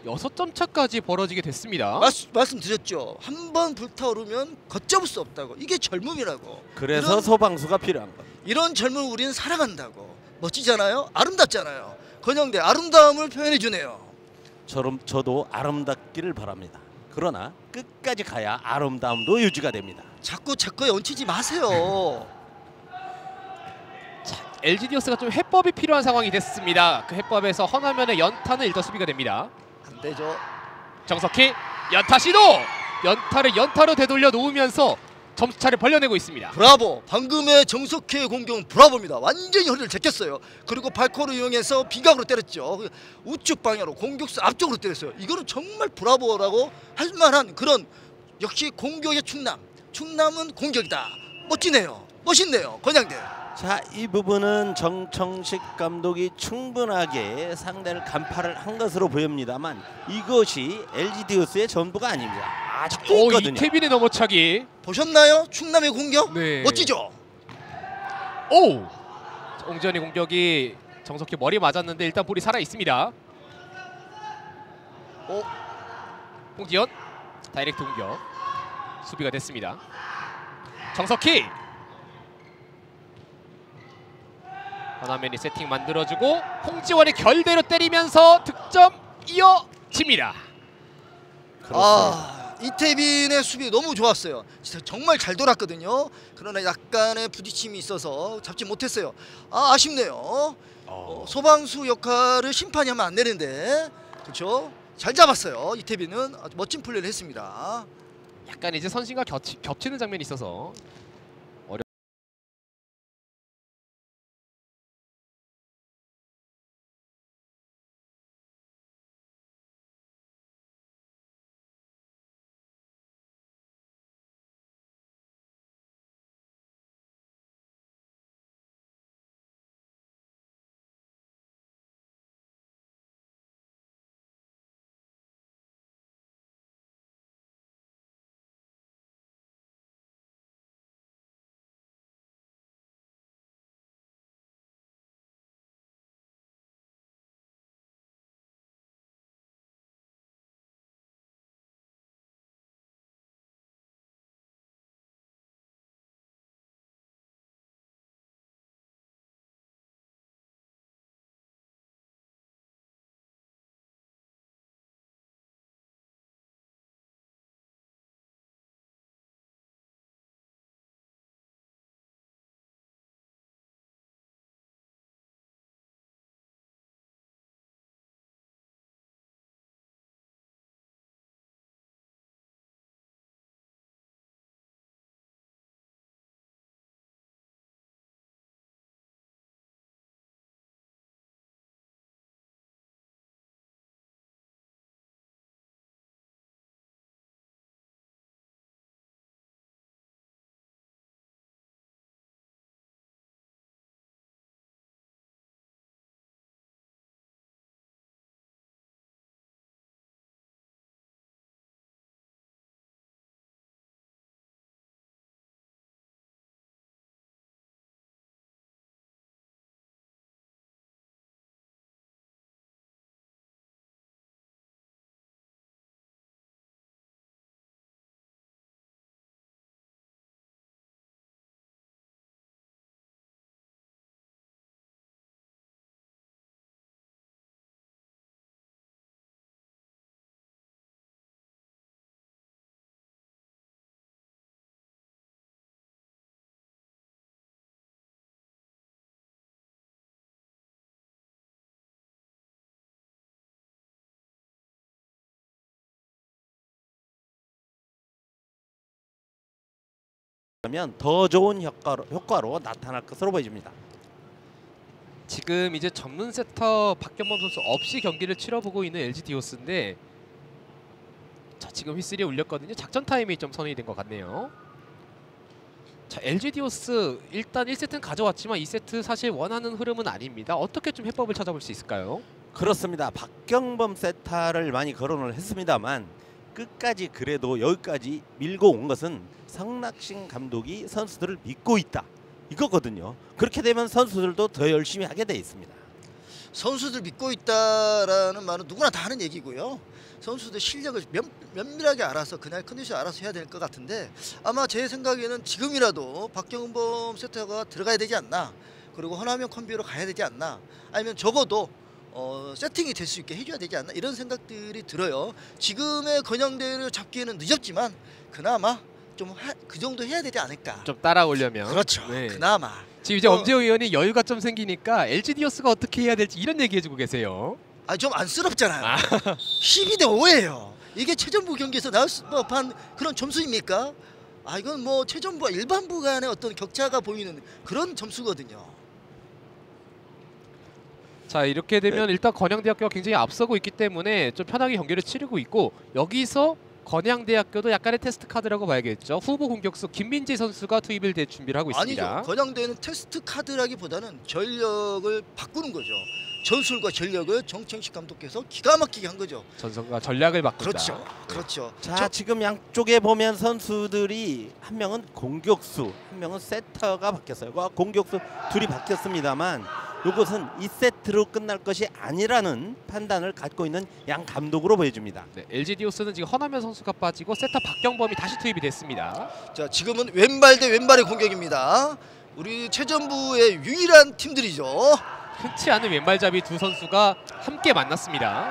A: 6점 차까지 벌어지게 됐습니다.
B: 말씀드렸죠. 한 번 불타오르면 걷잡을 수 없다고. 이게 젊음이라고.
C: 그래서 소방수가 필요한 겁니다.
B: 이런 젊음을 우리는 사랑한다고. 멋지잖아요. 아름답잖아요. 건양대 아름다움을 표현해 주네요.
C: 저도 아름답기를 바랍니다. 그러나 끝까지 가야 아름다움도 유지가 됩니다.
B: 자꾸 제 거에 얹히지 마세요.
A: LG 디오스가 좀 해법이 필요한 상황이 됐습니다. 그 해법에서 허나면의 연타는 일단 수비가 됩니다.
B: 안 되죠.
A: 정석희 연타 시도! 연타로 되돌려 놓으면서 점수차를 벌려내고 있습니다.
B: 브라보. 방금의 정석희의 공격은 브라보입니다. 완전히 허리를 제꼈어요. 그리고 발코를 이용해서 비각으로 때렸죠. 우측 방향으로 공격수 앞쪽으로 때렸어요. 이거는 정말 브라보라고 할 만한 그런 역시 공격의 충남은 공격이다. 멋지네요. 멋있네요. 건양대.
C: 자, 이 부분은 정청식 감독이 충분하게 상대를 간파를 한 것으로 보입니다만 이것이 LG 디오스의 전부가 아닙니다. 아직도 있거든요.
A: 이태빈의 넘어차기.
B: 보셨나요? 충남의 공격?
A: 네.
B: 멋지죠?
A: 오! 홍지원의 공격이 정석희 머리 맞았는데 일단 볼이 살아 있습니다. 홍지원 다이렉트 공격. 수비가 됐습니다. 정석희 하나맨이 세팅 만들어주고 홍지원이 결대로 때리면서 득점 이어집니다.
B: 이태빈의 수비 너무 좋았어요. 진짜 정말 잘 돌았거든요. 그러나 약간의 부딪힘이 있어서 잡지 못했어요. 아쉽네요. 소방수 역할을 심판이 하면 안 되는데 그렇죠? 잘 잡았어요. 이태빈은 아주 멋진 플레이를 했습니다.
A: 약간 이제 선신과 겹치는 장면이 있어서
C: 하면 더 좋은 효과로 나타날 것으로 보여집니다.
A: 지금 이제 전문 세터 박경범 선수 없이 경기를 치러보고 있는 LG 디오스인데 자, 지금 휘슬이 울렸거든요. 작전 타임이 좀 선언이 된 것 같네요. 자, LG 디오스 일단 1세트는 가져왔지만 2세트 사실 원하는 흐름은 아닙니다. 어떻게 좀 해법을 찾아볼 수 있을까요?
C: 그렇습니다. 박경범 세타를 많이 거론을 했습니다만 끝까지 그래도 여기까지 밀고 온 것은 성낙신 감독이 선수들을 믿고 있다 이거거든요. 그렇게 되면 선수들도 더 열심히 하게 돼 있습니다.
B: 선수들 믿고 있다라는 말은 누구나 다 하는 얘기고요. 선수들 실력을 면밀하게 알아서 그날 컨디션 알아서 해야 될 것 같은데 아마 제 생각에는 지금이라도 박경범 세터가 들어가야 되지 않나, 그리고 허남영 콤비로 가야 되지 않나, 아니면 적어도 세팅이 될 수 있게 해줘야 되지 않나 이런 생각들이 들어요. 지금의 건영대를 잡기에는 늦었지만 그나마 좀 그 정도 해야 되지 않을까.
A: 좀 따라오려면.
B: 그렇죠.
A: 네.
B: 그나마.
A: 지금 이제 엄재호 의원이 여유가 좀 생기니까 LG 디오스가 어떻게 해야 될지 이런 얘기해주고 계세요.
B: 좀 안쓰럽잖아요. 12대 5예요. 이게 최전부 경기에서 나올 법한 그런 점수입니까? 이건 뭐 최전부와 일반부 간의 어떤 격차가 보이는 그런 점수거든요.
A: 자, 이렇게 되면 일단 건양대학교가 굉장히 앞서고 있기 때문에 좀 편하게 경기를 치르고 있고 여기서 건양대학교도 약간의 테스트 카드라고 봐야겠죠. 후보 공격수 김민재 선수가 투입을 될 준비를 하고 있습니다.
B: 아니죠. 건양대는 테스트 카드라기보다는 전력을 바꾸는 거죠. 전술과 전력을 정청식 감독께서 기가 막히게 한 거죠.
A: 전선과 전략을 바꾸자.
B: 그렇죠. 그렇죠.
C: 자, 지금 양쪽에 보면 선수들이 한 명은 공격수, 한 명은 세터가 바뀌었어요. 공격수 둘이 바뀌었습니다만 이것은 2세트로 끝날 것이 아니라는 판단을 갖고 있는 양 감독으로 보여집니다.
A: 네, LG 디오스는 지금 허남현 선수가 빠지고 세터 박경범이 다시 투입이 됐습니다.
B: 자, 지금은 왼발 대 왼발의 공격입니다. 우리 최전부의 유일한 팀들이죠.
A: 흔치 않은 왼발잡이 두 선수가 함께 만났습니다.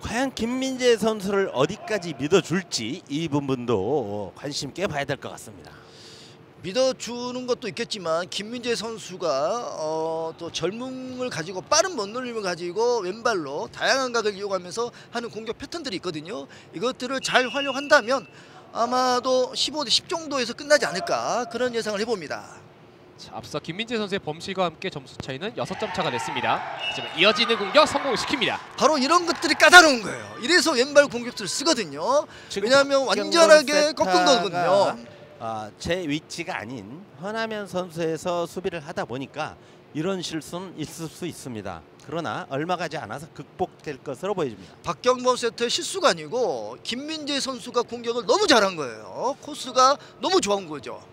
C: 과연 김민재 선수를 어디까지 믿어줄지 이 부분도 관심 있게 봐야 될 것 같습니다.
B: 믿어주는 것도 있겠지만 김민재 선수가 또 젊음을 가지고 빠른 먼놀림을 가지고 왼발로 다양한 각을 이용하면서 하는 공격 패턴들이 있거든요. 이것들을 잘 활용한다면 아마도 15대 10 정도에서 끝나지 않을까 그런 예상을 해봅니다.
A: 자, 앞서 김민재 선수의 범실과 함께 점수 차이는 6점 차가 됐습니다. 하지만 이어지는 공격 성공시킵니다.
B: 바로 이런 것들이 까다로운 거예요. 이래서 왼발 공격수를 쓰거든요. 왜냐하면 완전하게 꺾은 거거든요.
C: 제 위치가 아닌 허남현 선수에서 수비를 하다 보니까 이런 실수는 있을 수 있습니다. 그러나 얼마 가지 않아서 극복될 것으로 보여집니다.
B: 박경범 세터의 실수가 아니고 김민재 선수가 공격을 너무 잘한 거예요. 코스가 너무 좋은 거죠.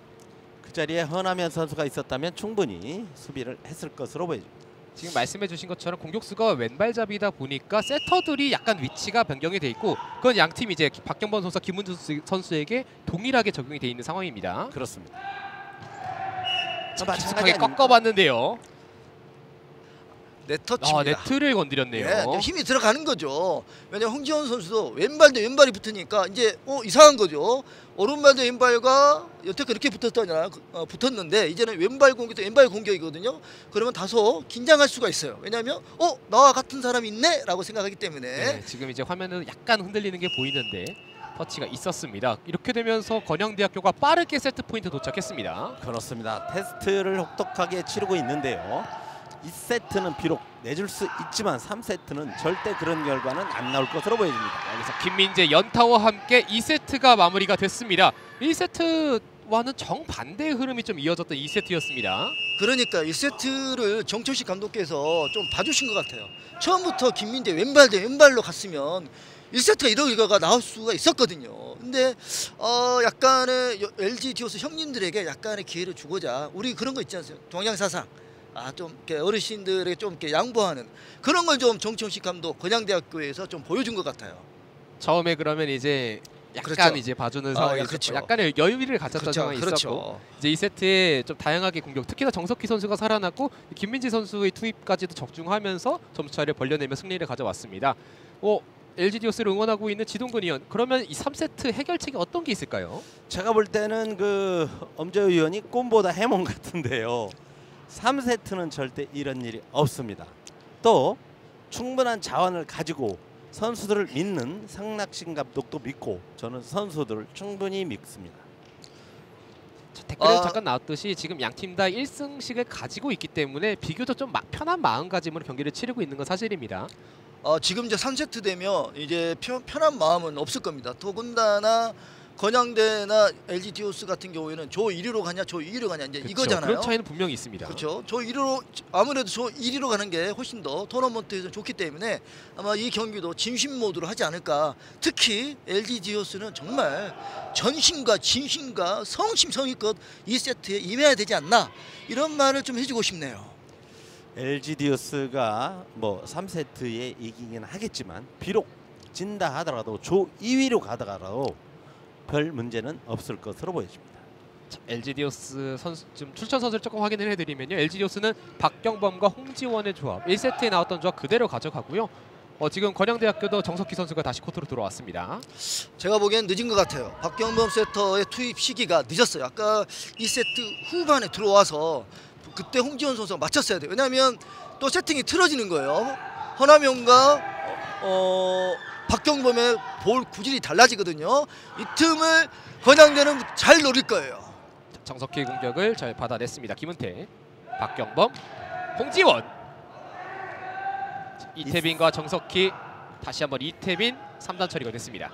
C: 그 자리에 허남현 선수가 있었다면 충분히 수비를 했을 것으로 보여집니다.
A: 지금 말씀해 주신 것처럼 공격수가 왼발잡이다 보니까 세터들이 약간 위치가 변경이 돼 있고 그건 양팀 이제 박경범 선수와 김문주 선수에게 동일하게 적용이 돼 있는 상황입니다.
C: 그렇습니다.
A: 마찬가지에 꺾어봤는데요.
B: 네터치입니다.
A: 네트를 건드렸네요.
B: 네, 힘이 들어가는 거죠. 왜냐하면 홍지원 선수도 왼발 대 왼발이 붙으니까 이제 이상한 거죠. 오른발 대 왼발과 여태껏 이렇게 붙었는데 이제는 왼발 공격 대 왼발 공격이거든요. 그러면 다소 긴장할 수가 있어요. 왜냐하면 나와 같은 사람이 있네 라고 생각하기 때문에.
A: 네, 지금 이제 화면은 약간 흔들리는 게 보이는데 터치가 있었습니다. 이렇게 되면서 건양대학교가 빠르게 세트 포인트 도착했습니다.
C: 그렇습니다. 테스트를 혹독하게 치르고 있는데요. 2세트는 비록 내줄 수 있지만 3세트는 절대 그런 결과는 안 나올 것으로 보여집니다.
A: 여기서 김민재 연타와 함께 2세트가 마무리가 됐습니다. 1세트와는 정반대의 흐름이 좀 이어졌던 2세트였습니다.
B: 그러니까 1세트를 정철식 감독께서 좀 봐주신 것 같아요. 처음부터 김민재 왼발 대 왼발로 갔으면 1세트가 이런 결과가 나올 수가 있었거든요. 근데 약간의 LG 디오스 형님들에게 약간의 기회를 주고자 우리 그런 거 있지 않습니까? 동양사상. 좀 이렇게 어르신들에게 좀 이렇게 양보하는 그런 걸 좀 정청식 감독 건양대학교에서 좀 보여준 것 같아요.
A: 처음에 그러면 이제 약간
B: 그렇죠.
A: 이제 봐주는 상황이
B: 그렇죠.
A: 약간의 여유를 가졌던 상황이
B: 그렇죠.
A: 있었고 이제 2세트에 좀 다양하게 공격 특히나 정석희 선수가 살아났고 김민재 선수의 투입까지도 적중하면서 점수차를 벌려내며 승리를 가져왔습니다. LG 디오스를 응원하고 있는 지동근 의원, 그러면 이 3세트 해결책이 어떤 게 있을까요?
C: 제가 볼 때는 그 엄재호 의원이 꿈보다 해몽 같은데요. 3세트는 절대 이런 일이 없습니다. 또 충분한 자원을 가지고 선수들을 믿는 성낙신 감독도 믿고 저는 선수들을 충분히 믿습니다.
A: 댓글에
B: 아.
A: 잠깐 나왔듯이 지금 양 팀 다 1승씩을 가지고 있기 때문에 비교적 좀 편한 마음가짐으로 경기를 치르고 있는 건 사실입니다.
B: 지금 이제 3세트 되면 이제 편한 마음은 없을 겁니다. 더군다나 건양대나 LG 디오스 같은 경우에는 조 1위로 가냐 조 2위로 가냐 이제
A: 그쵸,
B: 이거잖아요.
A: 그런 차이는 분명히 있습니다.
B: 그렇죠. 조 1위로 아무래도 조 1위로 가는 게 훨씬 더 토너먼트에서 좋기 때문에 아마 이 경기도 진심 모드로 하지 않을까. 특히 LG 디오스는 정말 전심과 진심과 성심성의껏 이 세트에 임해야 되지 않나 이런 말을 좀 해주고 싶네요.
C: LG 디오스가 뭐 3세트에 이기긴 하겠지만 비록 진다 하더라도 조 2위로 가더라도 별 문제는 없을 것으로 보여집니다.
A: LG 디오스 선수 좀 출전 선수를 조금 확인을 해드리면요. LG 디오스는 박경범과 홍지원의 조합 1세트에 나왔던 조합 그대로 가져가고요. 지금 건양대학교도 정석희 선수가 다시 코트로 들어왔습니다.
B: 제가 보기엔 늦은 것 같아요. 박경범 세터의 투입 시기가 늦었어요. 아까 2세트 후반에 들어와서 그때 홍지원 선수가 맞췄어야 돼요. 왜냐하면 또 세팅이 틀어지는 거예요. 허남영과 박경범의 볼 구질이 달라지거든요. 이 틈을 건양대는 잘 노릴 거예요.
A: 정석희의 공격을 잘 받아냈습니다. 김은태, 박경범, 홍지원, 이태빈과 정석희 다시 한번 이태빈 3단 처리가 됐습니다.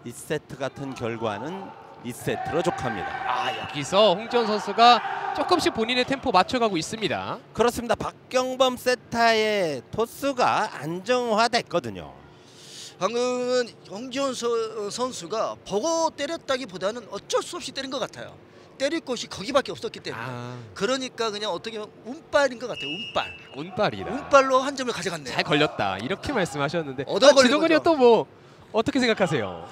C: 2세트 같은 결과는 2세트로 족합니다.
A: 여기서 홍지원 선수가 조금씩 본인의 템포 맞춰가고 있습니다.
C: 그렇습니다. 박경범 세타의 토스가 안정화됐거든요.
B: 방금은 홍지원 선수가 보고 때렸다기보다는 어쩔 수 없이 때린 것 같아요. 때릴 곳이 거기밖에 없었기 때문에. 그러니까 그냥 어떻게 보면 운빨인 것 같아요. 운빨.
A: 운빨이다.
B: 운빨로 한 점을 가져갔네요.
A: 잘 걸렸다. 이렇게 말씀하셨는데
B: 얻어걸린
A: 또 뭐 어떻게 생각하세요?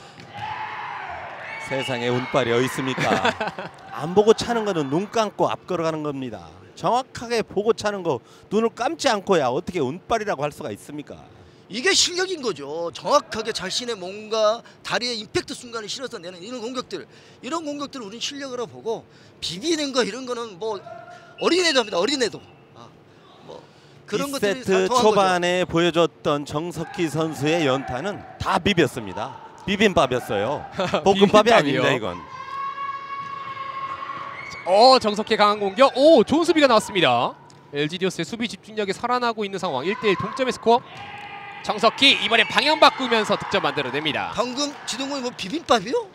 C: 세상에 운빨이 어디 있습니까? 안 보고 차는 거는 눈 감고 앞 걸어가는 겁니다. 정확하게 보고 차는 거 눈을 감지 않고야 어떻게 운빨이라고 할 수가 있습니까?
B: 이게 실력인 거죠. 정확하게 자신의 몸과 다리에 임팩트 순간을 실어서 내는 이런 공격들을 우리는 실력으로 보고 비비는 거 이런 거는 뭐 어린애도 합니다. 어린애도. 뭐 그런 것들이
C: 2세트 초반에 보여줬던 정석희 선수의 연타는 다 비볐습니다. 비빔밥이었어요. 볶음밥이 아닙니다 이건.
A: 정석희의 강한 공격. 좋은 수비가 나왔습니다. LG 디오스의 수비 집중력이 살아나고 있는 상황. 1대1 동점의 스코어. 정석희 이번에 방향 바꾸면서 득점 만들어냅니다.
B: 방금 지동훈이 뭐 비빔밥이요?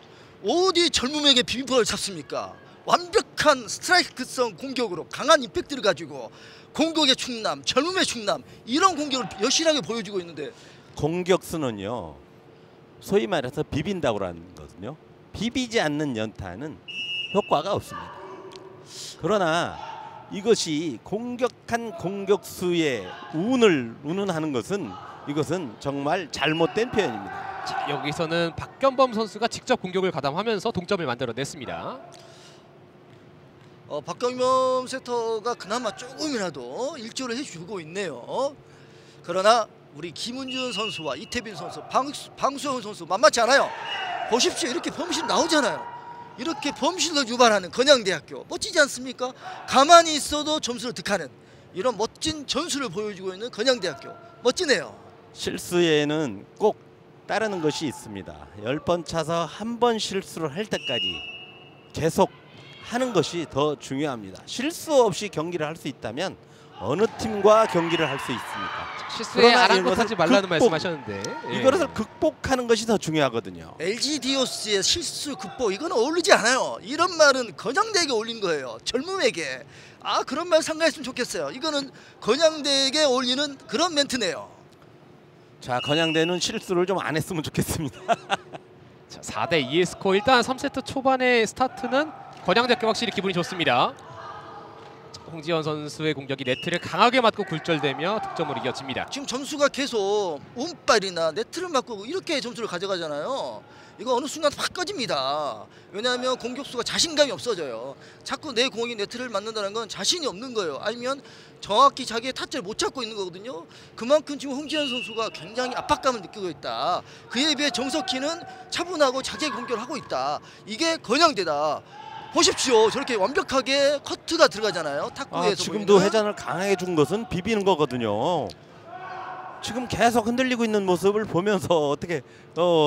B: 어디 젊음에게 비빔밥을 찾습니까? 완벽한 스트라이크성 공격으로 강한 임팩트를 가지고 공격의 충남, 젊음의 충남 이런 공격을 여실하게 보여주고 있는데
C: 공격수는요 소위 말해서 비빈다고 하는 거거든요. 비비지 않는 연타는 효과가 없습니다. 그러나 이것이 공격한 공격수의 운을 운운하는 것은 이것은 정말 잘못된 표현입니다.
A: 자, 여기서는 박경범 선수가 직접 공격을 가담하면서 동점을 만들어냈습니다.
B: 박경범 세터가 그나마 조금이라도 일조를 해주고 있네요. 그러나 우리 김은준 선수와 이태빈 선수, 방수영 선수 만만치 않아요. 보십시오. 이렇게 범실 나오잖아요. 이렇게 범실로 유발하는 건양대학교 멋지지 않습니까? 가만히 있어도 점수를 득하는 이런 멋진 전술을 보여주고 있는 건양대학교 멋지네요.
C: 실수에는 꼭 따르는 것이 있습니다. 10번 차서 한 번 실수를 할 때까지 계속 하는 것이 더 중요합니다. 실수 없이 경기를 할 수 있다면 어느 팀과 경기를 할 수 있습니까?
A: 실수에 아랑곳하지 말라는 말씀하셨는데
C: 이것을 극복하는 것이 더 중요하거든요.
B: LG 디오스의 실수 극복 이건 어울리지 않아요. 이런 말은 건양대에게 어울린 거예요. 젊음에게. 그런 말 상가했으면 좋겠어요. 이거는 건양대에게 어울리는 그런 멘트네요.
C: 자, 건양대는 실수를 좀 안 했으면 좋겠습니다.
A: 자, 4대2의 스코어. 일단 3세트 초반의 스타트는 건양대학교 확실히 기분이 좋습니다. 홍지원 선수의 공격이 네트를 강하게 맞고 굴절되며 득점으로 이어집니다.
B: 지금 점수가 계속 운빨이나 네트를 맞고 이렇게 점수를 가져가잖아요. 이거 어느 순간 확 꺼집니다. 왜냐하면 공격수가 자신감이 없어져요. 자꾸 내 공이 네트를 맞는다는 건 자신이 없는 거예요. 아니면 정확히 자기의 타점을 못 잡고 있는 거거든요. 그만큼 지금 홍지원 선수가 굉장히 압박감을 느끼고 있다. 그에 비해 정석희는 차분하고 자기의 공격을 하고 있다. 이게 건양대다. 보십시오. 저렇게 완벽하게 커트가 들어가잖아요. 탁구에서
C: 지금도
B: 보이는.
C: 회전을 강하게 준 것은 비비는 거거든요. 지금 계속 흔들리고 있는 모습을 보면서 어떻게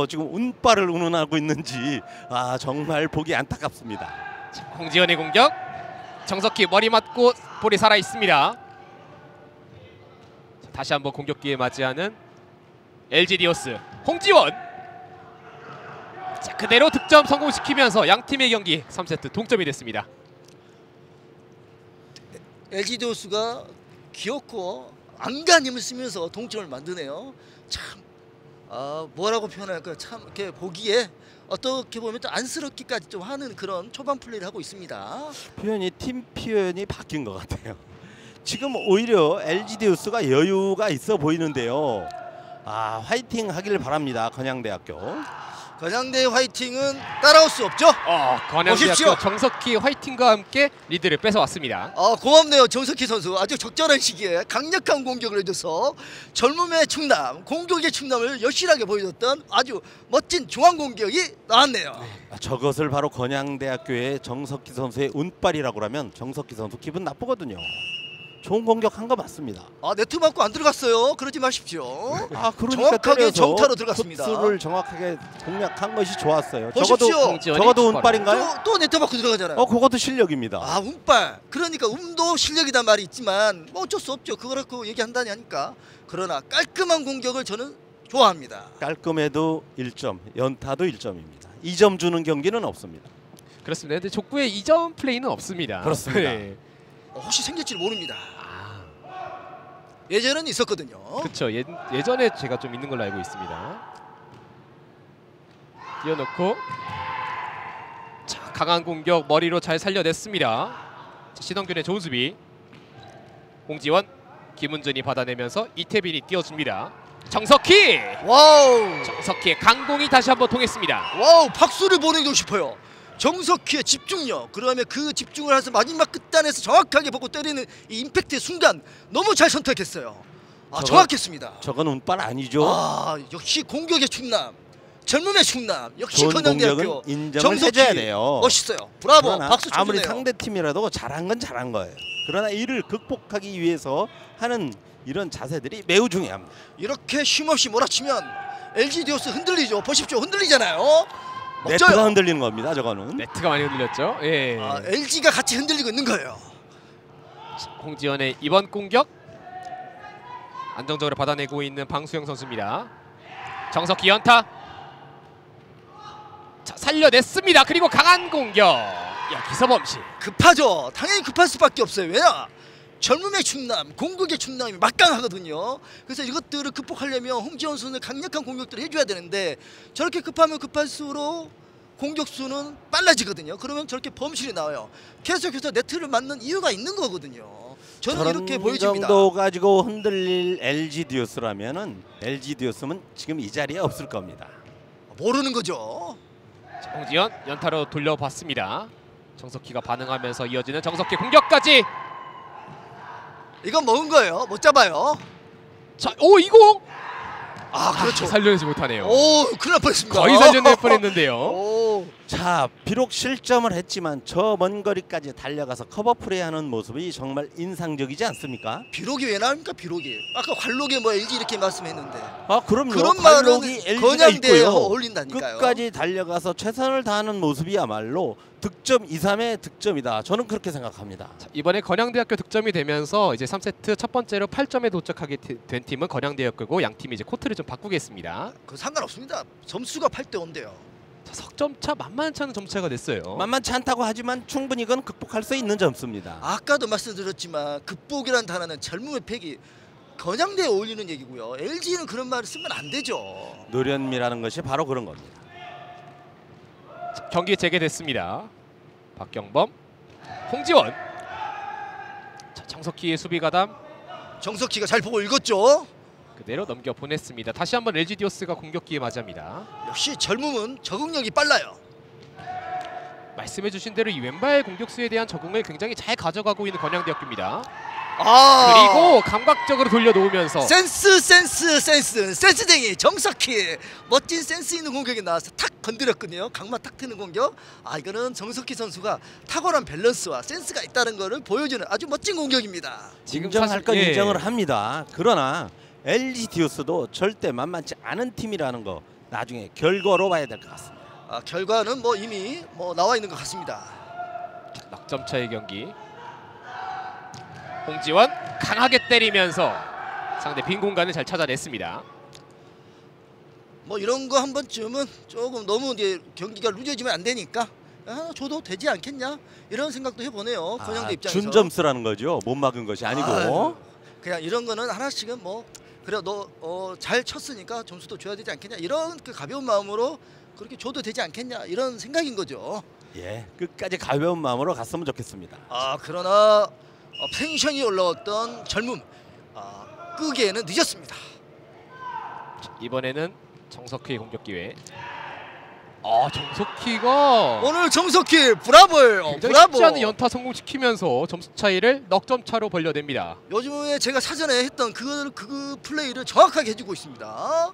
C: 지금 운빨을 운운하고 있는지 정말 보기 안타깝습니다.
A: 자, 홍지원의 공격. 정석희 머리 맞고 볼이 살아 있습니다. 자, 다시 한번 공격 기회 맞이하는 LG 디오스 홍지원. 자, 그대로 득점 성공시키면서 양 팀의 경기 3세트 동점이 됐습니다.
B: LG 디오스가 귀엽고 안간힘을 쓰면서 동점을 만드네요. 참 뭐라고 표현할까요? 참 이렇게 보기에 어떻게 보면 또 안쓰럽기까지 좀 하는 그런 초반 플레이를 하고 있습니다.
C: 표현이 팀 표현이 바뀐 것 같아요. 지금 오히려 LG 디오스가 여유가 있어 보이는데요. 화이팅 하길 바랍니다. 건양대학교.
B: 건양대 화이팅은 따라올 수 없죠.
A: 건양대학교 정석희 화이팅과 함께 리드를 뺏어왔습니다.
B: 고맙네요. 정석희 선수 아주 적절한 시기에 강력한 공격을 해줘서 젊음의 충남, 공격의 충남을 여실하게 보여줬던 아주 멋진 중앙 공격이 나왔네요.
C: 저것을 바로 건양대학교의 정석희 선수의 운빨이라고 하면 정석희 선수 기분 나쁘거든요. 좋은 공격한 거 맞습니다.
B: 네트 맞고 안 들어갔어요. 그러지 마십시오.
C: 그러니까
B: 정확하게 정타로 들어갔습니다.
C: 코스를 정확하게 공략한 것이 좋았어요.
B: 보십시오.
C: 적어도 운빨인가요?
B: 또 네트 맞고 들어가잖아요.
C: 그것도 실력입니다.
B: 운빨. 그러니까 운도 실력이란 말이 있지만 뭐 어쩔 수 없죠. 그거라고 얘기한다니 하니까. 그러나 깔끔한 공격을 저는 좋아합니다.
C: 깔끔해도 1점, 연타도 1점입니다. 2점 주는 경기는 없습니다.
A: 그렇습니다. 근데 족구에 2점 플레이는 없습니다.
C: 그렇습니다.
A: 네.
B: 혹시 생길지를 모릅니다. 예전에는 있었거든요.
A: 그렇죠. 예전에 제가 좀 있는 걸로 알고 있습니다. 띄워놓고 자, 강한 공격 머리로 잘 살려냈습니다. 자, 신원균의 좋은 수비. 홍지원, 김은준이 받아내면서 이태빈이 띄워줍니다. 정석희!
B: 와우!
A: 정석희의 강공이 다시 한번 통했습니다.
B: 와우! 박수를 보내고 싶어요. 정석희의 집중력, 그다음에 그 집중을 해서 마지막 끝단에서 정확하게 보고 때리는 이 임팩트의 순간 너무 잘 선택했어요. 정확했습니다.
C: 저건 운빨 아니죠?
B: 역시 공격의 충남, 젊음의 충남, 역시
C: 좋은
B: 건양대학교
C: 공격은 인정을 해줘야 돼요.
B: 멋있어요. 브라보, 박수 쳐주네요.
C: 아무리 상대 팀이라도 잘한 건 잘한 거예요. 그러나 이를 극복하기 위해서 하는 이런 자세들이 매우 중요합니다.
B: 이렇게 쉼없이 몰아치면 LG 디오스 흔들리죠. 보십시오, 흔들리잖아요.
C: 네트가 흔들리는 겁니다. 저거는
A: 네트가 많이 흔들렸죠. 예.
B: LG가 같이 흔들리고 있는 거예요.
A: 홍지원의 이번 공격 안정적으로 받아내고 있는 방수영 선수입니다. 정석희 연타. 자, 살려냈습니다. 그리고 강한 공격. 여기서 범실.
B: 급하죠. 당연히 급할 수밖에 없어요. 왜냐? 젊음의 충남, 공격의 충남이 막강하거든요. 그래서 이것들을 극복하려면 홍지원 선수는 강력한 공격들을 해줘야 되는데 저렇게 급하면 급할수록 공격수는 빨라지거든요. 그러면 저렇게 범실이 나와요. 계속해서 네트를 맞는 이유가 있는 거거든요. 저는 이렇게 보여집니다.
C: 정도 가지고 흔들릴 LG 디오스라면은 LG 디오스는 지금 이 자리에 없을 겁니다.
B: 모르는 거죠.
A: 자, 홍지원 연타로 돌려봤습니다. 정석희가 반응하면서 이어지는 정석희 공격까지.
B: 이건 먹은 거예요. 못 잡아요.
A: 자, 이거
B: 그렇죠.
A: 살려내지 못하네요.
B: 큰일 날 뻔했습니다.
A: 거의 살려낼 뻔했는데요.
C: 자, 비록 실점을 했지만 저 먼 거리까지 달려가서 커버 플레이하는 모습이 정말 인상적이지 않습니까?
B: 비록이 왜 나옵니까? 비록이. 아까 관록에 뭐 LG 이렇게 말씀했는데.
C: 그럼요.
B: 그런 말은
C: 관록이 LG가
B: 건양대에
C: 있고요.
B: 어울린다니까요.
C: 끝까지 달려가서 최선을 다하는 모습이야말로 득점 2, 3의 득점이다. 저는 그렇게 생각합니다.
A: 자, 이번에 건양대학교 득점이 되면서 이제 3세트 첫 번째로 8점에 도착하게 된 팀은 건양대학교고 양 팀이 이제 코트를 좀 바꾸겠습니다.
B: 상관없습니다. 점수가 8대 5인데요.
A: 자, 석점차 만만치 않은 점차가 됐어요.
C: 만만치 않다고 하지만 충분히 이건 극복할 수 있는 점수입니다.
B: 아까도 말씀드렸지만 극복이란 단어는 젊음의 패기, 건양대에 어울리는 얘기고요. LG는 그런 말을 쓰면 안 되죠.
C: 노련미라는 것이 바로 그런 겁니다.
A: 자, 경기 재개됐습니다. 박경범, 홍지원. 자, 정석희의 수비 가담
B: 정석희가 잘 보고 읽었죠.
A: 그대로 넘겨 보냈습니다. 다시 한번 LG 디오스가 공격 기회 맞이합니다.
B: 역시 젊음은 적응력이 빨라요.
A: 말씀해주신 대로 이 왼발 공격수에 대한 적응을 굉장히 잘 가져가고 있는 건양대학교입니다. 그리고 감각적으로 돌려놓으면서
B: 센스쟁이 정석희, 멋진 센스 있는 공격이 나와서 탁 건드렸거든요. 강마 탁 트는 공격. 이거는 정석희 선수가 탁월한 밸런스와 센스가 있다는 것을 보여주는 아주 멋진 공격입니다.
C: 인정할 건 인정을 합니다. 그러나 LG 디오스도 절대 만만치 않은 팀이라는 거 나중에 결과로 봐야 될 것 같습니다.
B: 결과는 뭐 이미 나와 있는 것 같습니다.
A: 넉점 차의 경기. 홍지원 강하게 때리면서 상대 빈 공간을 잘 찾아냈습니다.
B: 뭐 이런 거 한 번쯤은 조금 너무 이제 경기가 루져지면 안 되니까 줘도 되지 않겠냐 이런 생각도 해보네요. 권영대 입장에서.
C: 준 점수라는 거죠. 못 막은 것이 아니고.
B: 그냥 이런 거는 하나씩은 뭐 그래 너 잘 쳤으니까 점수도 줘야 되지 않겠냐 이런 그 가벼운 마음으로 그렇게 줘도 되지 않겠냐 이런 생각인 거죠.
C: 예, 끝까지 가벼운 마음으로 갔으면 좋겠습니다.
B: 그러나 텐션이 올라왔던 젊음 끄기에는 늦었습니다.
A: 자, 이번에는 정석희의 공격 기회. 정석희가
B: 오늘 정석희 브라볼
A: 굉장히
B: 브라보.
A: 쉽지 않은 연타 성공시키면서 점수 차이를 넉점 차로 벌려냅니다.
B: 요즘에 제가 사전에 했던 그 플레이를 정확하게 해주고 있습니다.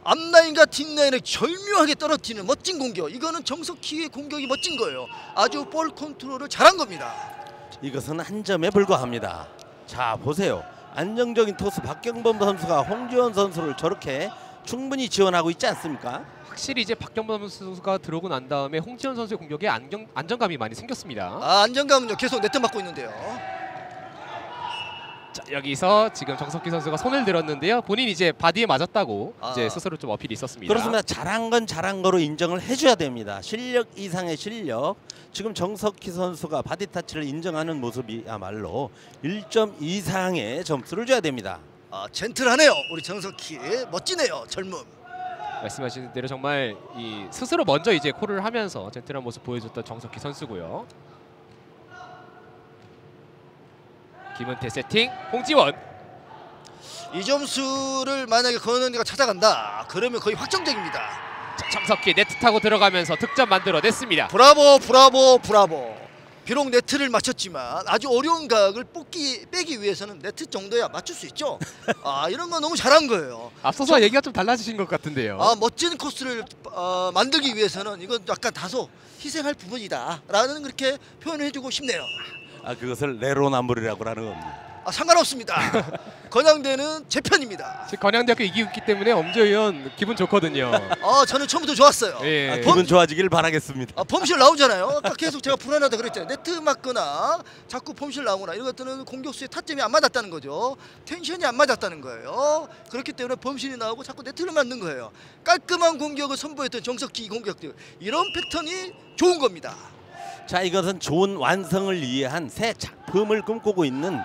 B: 앞라인과 뒷라인을 절묘하게 떨어뜨리는 멋진 공격. 이거는 정석희의 공격이 멋진 거예요. 아주 볼 컨트롤을 잘한 겁니다.
C: 이것은 한 점에 불과합니다. 자, 보세요. 안정적인 토스 박경범 선수가 홍지원 선수를 저렇게 충분히 지원하고 있지 않습니까?
A: 확실히 이제 박경범 선수가 들어오고 난 다음에 홍지원 선수의 공격에 안정감이 많이 생겼습니다.
B: 안정감은요 계속 네트 맞고 있는데요.
A: 자, 여기서 지금 정석희 선수가 손을 들었는데요. 본인 이제 바디에 맞았다고 이제 스스로 좀 어필이 있었습니다.
C: 그렇습니다. 잘한 건 잘한 거로 인정을 해줘야 됩니다. 실력 이상의 실력. 지금 정석희 선수가 바디 타치를 인정하는 모습이야말로 1점 이상의 점수를 줘야 됩니다.
B: 젠틀하네요. 우리 정석희 멋지네요. 젊음.
A: 말씀하신 대로 정말 이 스스로 먼저 이제 콜을 하면서 젠틀한 모습 보여줬던 정석희 선수고요. 김은태 세팅, 홍지원.
B: 이 점수를 만약에 권은희가 찾아간다 그러면 거의 확정적입니다.
A: 자, 정석희 네트 타고 들어가면서 득점 만들어냈습니다.
B: 브라보 브라보 브라보. 비록 네트를 맞췄지만 아주 어려운 각을 빼기 위해서는 네트 정도야 맞출 수 있죠. 이런 거 너무 잘한 거예요.
A: 앞서서 얘기가 좀 달라지신 것 같은데요.
B: 멋진 코스를 만들기 위해서는 이건 약간 다소 희생할 부분이다 라는 그렇게 표현을 해주고 싶네요.
C: 그것을 내로남불이라고 하는 겁니다.
B: 상관없습니다. 건양대는 제 편입니다.
A: 지금 건양대학교 이기고 있기 때문에 엄재 의원 기분 좋거든요.
B: 저는 처음부터 좋았어요.
A: 예.
C: 기분 좋아지길 바라겠습니다.
B: 범실 나오잖아요. 아까 계속 제가 불안하다 그랬잖아요. 네트 맞거나 자꾸 범실 나오거나 이런 것들은 공격수의 타점이 안 맞았다는 거죠. 텐션이 안 맞았다는 거예요. 그렇기 때문에 범실이 나오고 자꾸 네트를 맞는 거예요. 깔끔한 공격을 선보였던 정석희 공격들, 이런 패턴이 좋은 겁니다.
C: 자, 이것은 좋은 완성을 위한 새 작품을 꿈꾸고 있는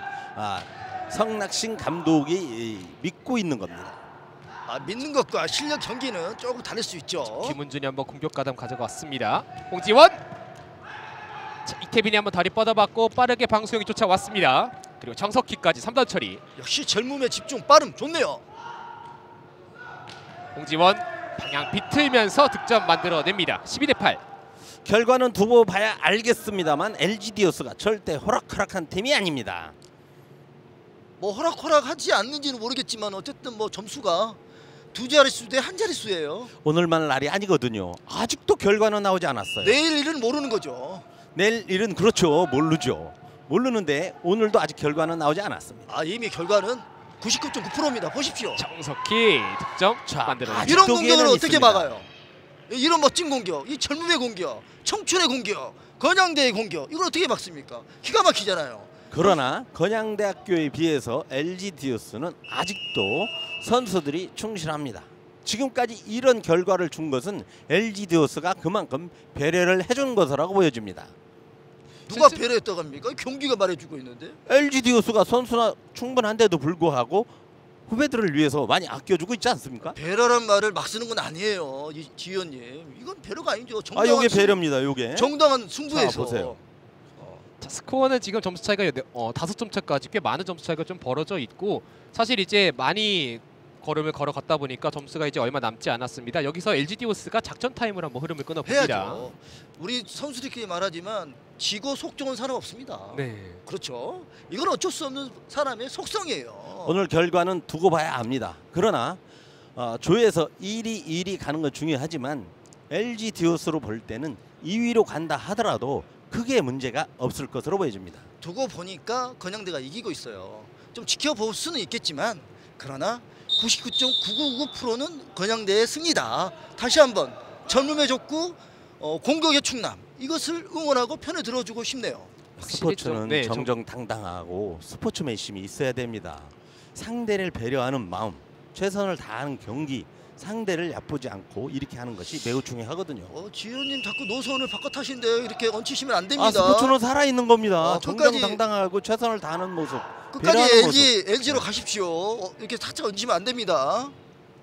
C: 성낙신 감독이 믿고 있는 겁니다.
B: 믿는 것과 실력 경기는 조금 다를 수 있죠.
A: 김은준이 한번 공격 가담 가져갔습니다. 홍지원. 자, 이태빈이 한번 다리 뻗어봤고 빠르게 방수영이 쫓아왔습니다. 그리고 정석희까지 3단 처리.
B: 역시 젊음의 집중 빠름 좋네요.
A: 홍지원 방향 비틀면서 득점 만들어냅니다. 12대8.
C: 결과는 두고 봐야 알겠습니다만 LG 디오스가 절대 호락호락한 팀이 아닙니다.
B: 뭐 호락호락하지 않는지는 모르겠지만 어쨌든 뭐 점수가 두 자릿수 대 한 자릿수예요.
C: 오늘만 날이 아니거든요. 아직도 결과는 나오지 않았어요.
B: 내일 일은 모르는 거죠.
C: 내일 일은 그렇죠. 모르는데 오늘도 아직 결과는 나오지 않았습니다.
B: 이미 결과는 99.9%입니다. 보십시오.
A: 정석희 득점 만들어냅니다.
B: 이런 공격을
C: 기회는
B: 어떻게
C: 있습니다.
B: 막아요? 이런 멋진 공격, 이 젊음의 공격, 청춘의 공격, 건양대의 공격, 이걸 어떻게 막습니까? 기가 막히잖아요.
C: 그러나 건양대학교에 비해서 LG 디오스는 아직도 선수들이 충실합니다. 지금까지 이런 결과를 준 것은 LG 디오스가 그만큼 배려를 해준 것이라고 보여집니다.
B: 누가 배려했다고 합니까? 경기가 말해주고 있는데.
C: LG 디오스가 선수나 충분한데도 불구하고 후배들을 위해서 많이 아껴주고 있지 않습니까?
B: 배려란 말을 막 쓰는 건 아니에요, 지 의원님. 이건 배려가 아니죠.
C: 요게 배려입니다. 요게.
B: 정당한 승부에서.
C: 자, 보세요.
A: 자, 스코어는 지금 점수 차이가 5점 차까지 꽤 많은 점수 차이가 좀 벌어져 있고 사실 이제 많이 걸음을 걸어갔다 보니까 점수가 이제 얼마 남지 않았습니다. 여기서 LG 디오스가 작전 타임을 한번 흐름을 끊어봅니다.
B: 해야죠. 우리 선수들끼리 말하지만 지고 속 좋은 사람 없습니다.
A: 네.
B: 그렇죠. 이건 어쩔 수 없는 사람의 속성이에요.
C: 오늘 결과는 두고 봐야 합니다. 그러나 조에서 1위 가는 건 중요하지만 LG 디오스로 볼 때는 2위로 간다 하더라도 크게 문제가 없을 것으로 보여집니다.
B: 두고 보니까 건양대가 이기고 있어요. 좀 지켜볼 수는 있겠지만 그러나 99.999%는 건양대의 승리다. 다시 한번 젊음의 족구, 공격의 충남, 이것을 응원하고 편에 들어주고 싶네요.
A: 확실히
C: 스포츠는
A: 좀, 네,
C: 정정당당하고 스포츠맨심이 있어야 됩니다. 상대를 배려하는 마음, 최선을 다하는 경기, 상대를 얕보지 않고 이렇게 하는 것이 매우 중요하거든요.
B: 지효님 자꾸 노선을 바꿔 타신데 이렇게 얹히시면 안 됩니다.
C: 스포츠는 살아있는 겁니다.
B: 끝까지,
C: 정정당당하고 최선을 다하는 모습,
B: 끝까지
C: 배려하는 모습.
B: LG로 가십시오. 이렇게 살짝 얹으면 안 됩니다.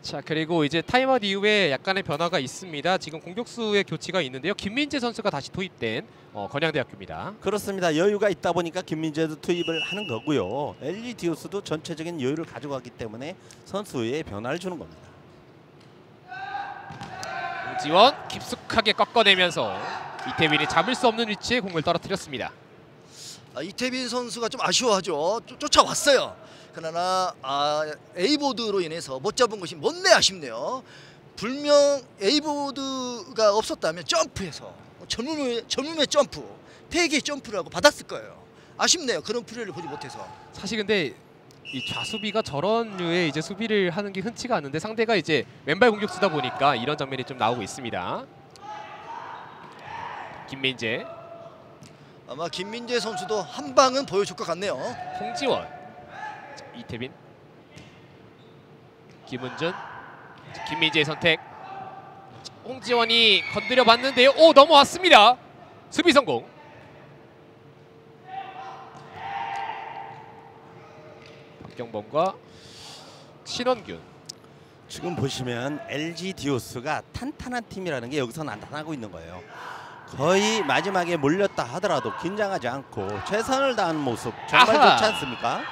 A: 자, 그리고 이제 타임아웃 이후에 약간의 변화가 있습니다. 지금 공격수의 교체가 있는데요. 김민재 선수가 다시 투입된 건양대학교입니다.
C: 그렇습니다. 여유가 있다 보니까 김민재도 투입을 하는 거고요. LG 디오스도 전체적인 여유를 가져가기 때문에 선수의 변화를 주는 겁니다.
A: 홍지원 깊숙하게 꺾어내면서 이태빈이 잡을 수 없는 위치에 공을 떨어뜨렸습니다.
B: 이태빈 선수가 좀 아쉬워하죠. 쫓아왔어요. 그러나 A보드로 인해서 못 잡은 것이 못내 아쉽네요. 분명 A보드가 없었다면 점프해서 젊음의 점프, 폐기의 점프를 하고 받았을 거예요. 아쉽네요. 그런 플레이를 보지 못해서.
A: 사실 근데 이 좌수비가 저런 류의 이제 수비를 하는 게 흔치가 않은데 상대가 이제 왼발 공격수다 보니까 이런 장면이 좀 나오고 있습니다. 김민재,
B: 아마 김민재 선수도 한 방은 보여줄 것 같네요.
A: 홍지원, 자, 이태빈, 김은준, 자, 김민재의 선택. 자, 홍지원이 건드려 봤는데요. 오, 넘어왔습니다. 수비 성공. 박경범과 신원균.
C: 지금 보시면 LG 디오스가 탄탄한 팀이라는 게 여기서 나타나고 있는 거예요. 거의 마지막에 몰렸다 하더라도 긴장하지 않고 최선을 다하는 모습 정말
A: 아하!
C: 좋지 않습니까?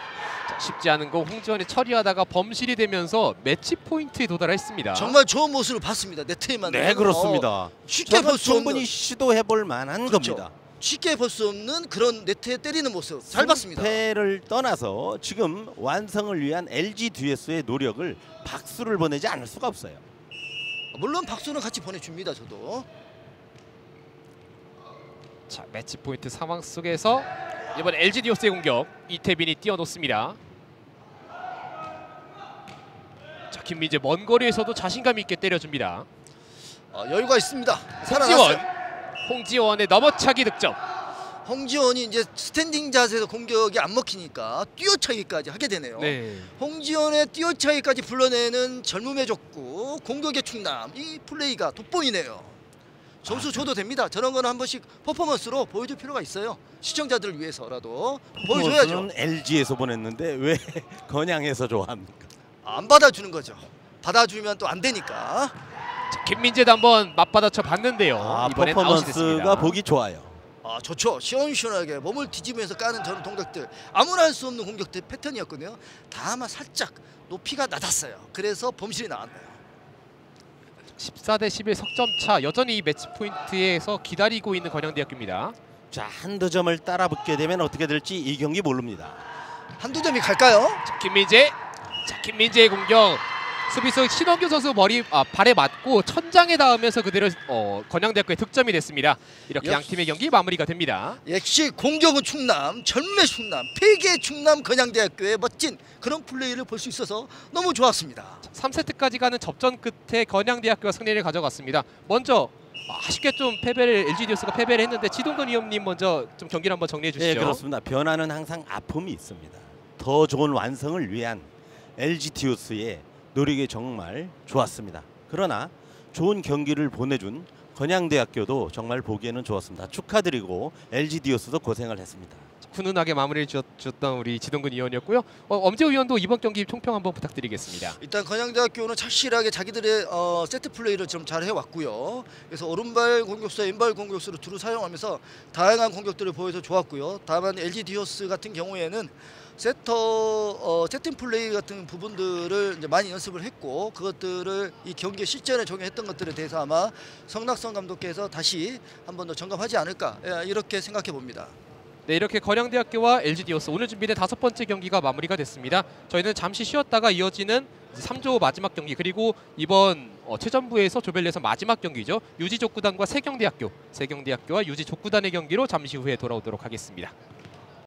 A: 자, 쉽지 않은 거 홍지원이 처리하다가 범실이 되면서 매치 포인트에 도달했습니다.
B: 정말 좋은 모습을 봤습니다. 네트에만.
C: 네, 그렇습니다.
B: 쉽게 볼 수
C: 충분히
B: 없는,
C: 시도해 볼 만한
B: 그렇죠.
C: 겁니다.
B: 쉽게 볼 수 없는 그런 네트에 때리는 모습 잘 봤습니다.
C: 패를 떠나서 지금 완성을 위한 LG 디오스의 노력을 박수를 보내지 않을 수가 없어요.
B: 물론 박수는 같이 보내줍니다. 저도.
A: 자, 매치 포인트 상황 속에서 이번 LG 디오스의 공격 이태빈이 뛰어놓습니다. 자, 김민재 먼 거리에서도 자신감 있게 때려줍니다.
B: 여유가 있습니다.
A: 홍지원,
B: 살아났어요.
A: 홍지원의 넘어차기 득점.
B: 홍지원이 이제 스탠딩 자세에서 공격이 안 먹히니까 뛰어차기까지 하게 되네요.
A: 네.
B: 홍지원의 뛰어차기까지 불러내는 젊음의 족구, 공격의 충남, 이 플레이가 돋보이네요. 점수 줘도 됩니다. 저런 거는 한 번씩 퍼포먼스로 보여줄 필요가 있어요. 시청자들을 위해서라도 보여줘야죠.
C: LG에서 보냈는데 왜 건양에서 좋아합니까?
B: 안 받아주는 거죠. 받아주면 또 안 되니까.
A: 자, 김민재도 한번 맞받아쳐 봤는데요. 이번엔 아웃이 됐습니다.
C: 퍼포먼스가 보기 좋아요.
B: 좋죠. 시원시원하게 몸을 뒤집으면서 까는 저런 동작들, 아무나 할 수 없는 공격들 패턴이었거든요. 다만 살짝 높이가 낮았어요. 그래서 범실이 나왔네요.
A: 14대 11 석점차, 여전히 이 매치 포인트에서 기다리고 있는 건양대학교입니다.
C: 자, 한두 점을 따라 붙게 되면 어떻게 될지 이 경기 모릅니다.
B: 한두 점이 갈까요?
A: 자, 김민재, 자, 김민재의 공격. 수비수 신원규 선수 발에 맞고 천장에 닿으면서 그대로 건양대학교의 득점이 됐습니다. 이렇게 양 팀의 경기 마무리가 됩니다.
B: 역시 공격은 충남, 젊음의 충남, 폐기의 충남 건양대학교의 멋진 그런 플레이를 볼 수 있어서 너무 좋았습니다.
A: 3세트까지 가는 접전 끝에 건양대학교가 승리를 가져갔습니다. 먼저 아쉽게 좀 LG 디오스가 패배를 했는데 지동근 위원님 먼저 좀 경기를 한번 정리해 주시죠.
C: 네, 그렇습니다. 변화는 항상 아픔이 있습니다. 더 좋은 완성을 위한 LG 디오스의 노력이 정말 좋았습니다. 그러나 좋은 경기를 보내준 건양대학교도 정말 보기에는 좋았습니다. 축하드리고 LG 디오스도 고생을 했습니다.
A: 훈훈하게 마무리를 주었던 우리 지동근 위원이었고요. 엄재호 위원도 이번 경기 총평 한번 부탁드리겠습니다.
B: 일단 건양대학교는 착실하게 자기들의 세트 플레이를 좀 잘 해왔고요. 그래서 오른발 공격수, 왼발 공격수를 두루 사용하면서 다양한 공격들을 보여서 좋았고요. 다만 LG 디오스 같은 경우에는 세팅 플레이 같은 부분들을 이제 많이 연습을 했고 그것들을 이 경기에 실전에 적용했던 것들에 대해서 아마 성낙선 감독께서 다시 한 번 더 점검하지 않을까 이렇게 생각해 봅니다.
A: 네, 이렇게 건양대학교와 LG 디오스 오늘 준비된 5번째 경기가 마무리가 됐습니다. 저희는 잠시 쉬었다가 이어지는 3조 마지막 경기, 그리고 이번 최전부에서 조별예선 마지막 경기죠. 유지족구단과 세경대학교와 유지족구단의 경기로 잠시 후에 돌아오도록 하겠습니다.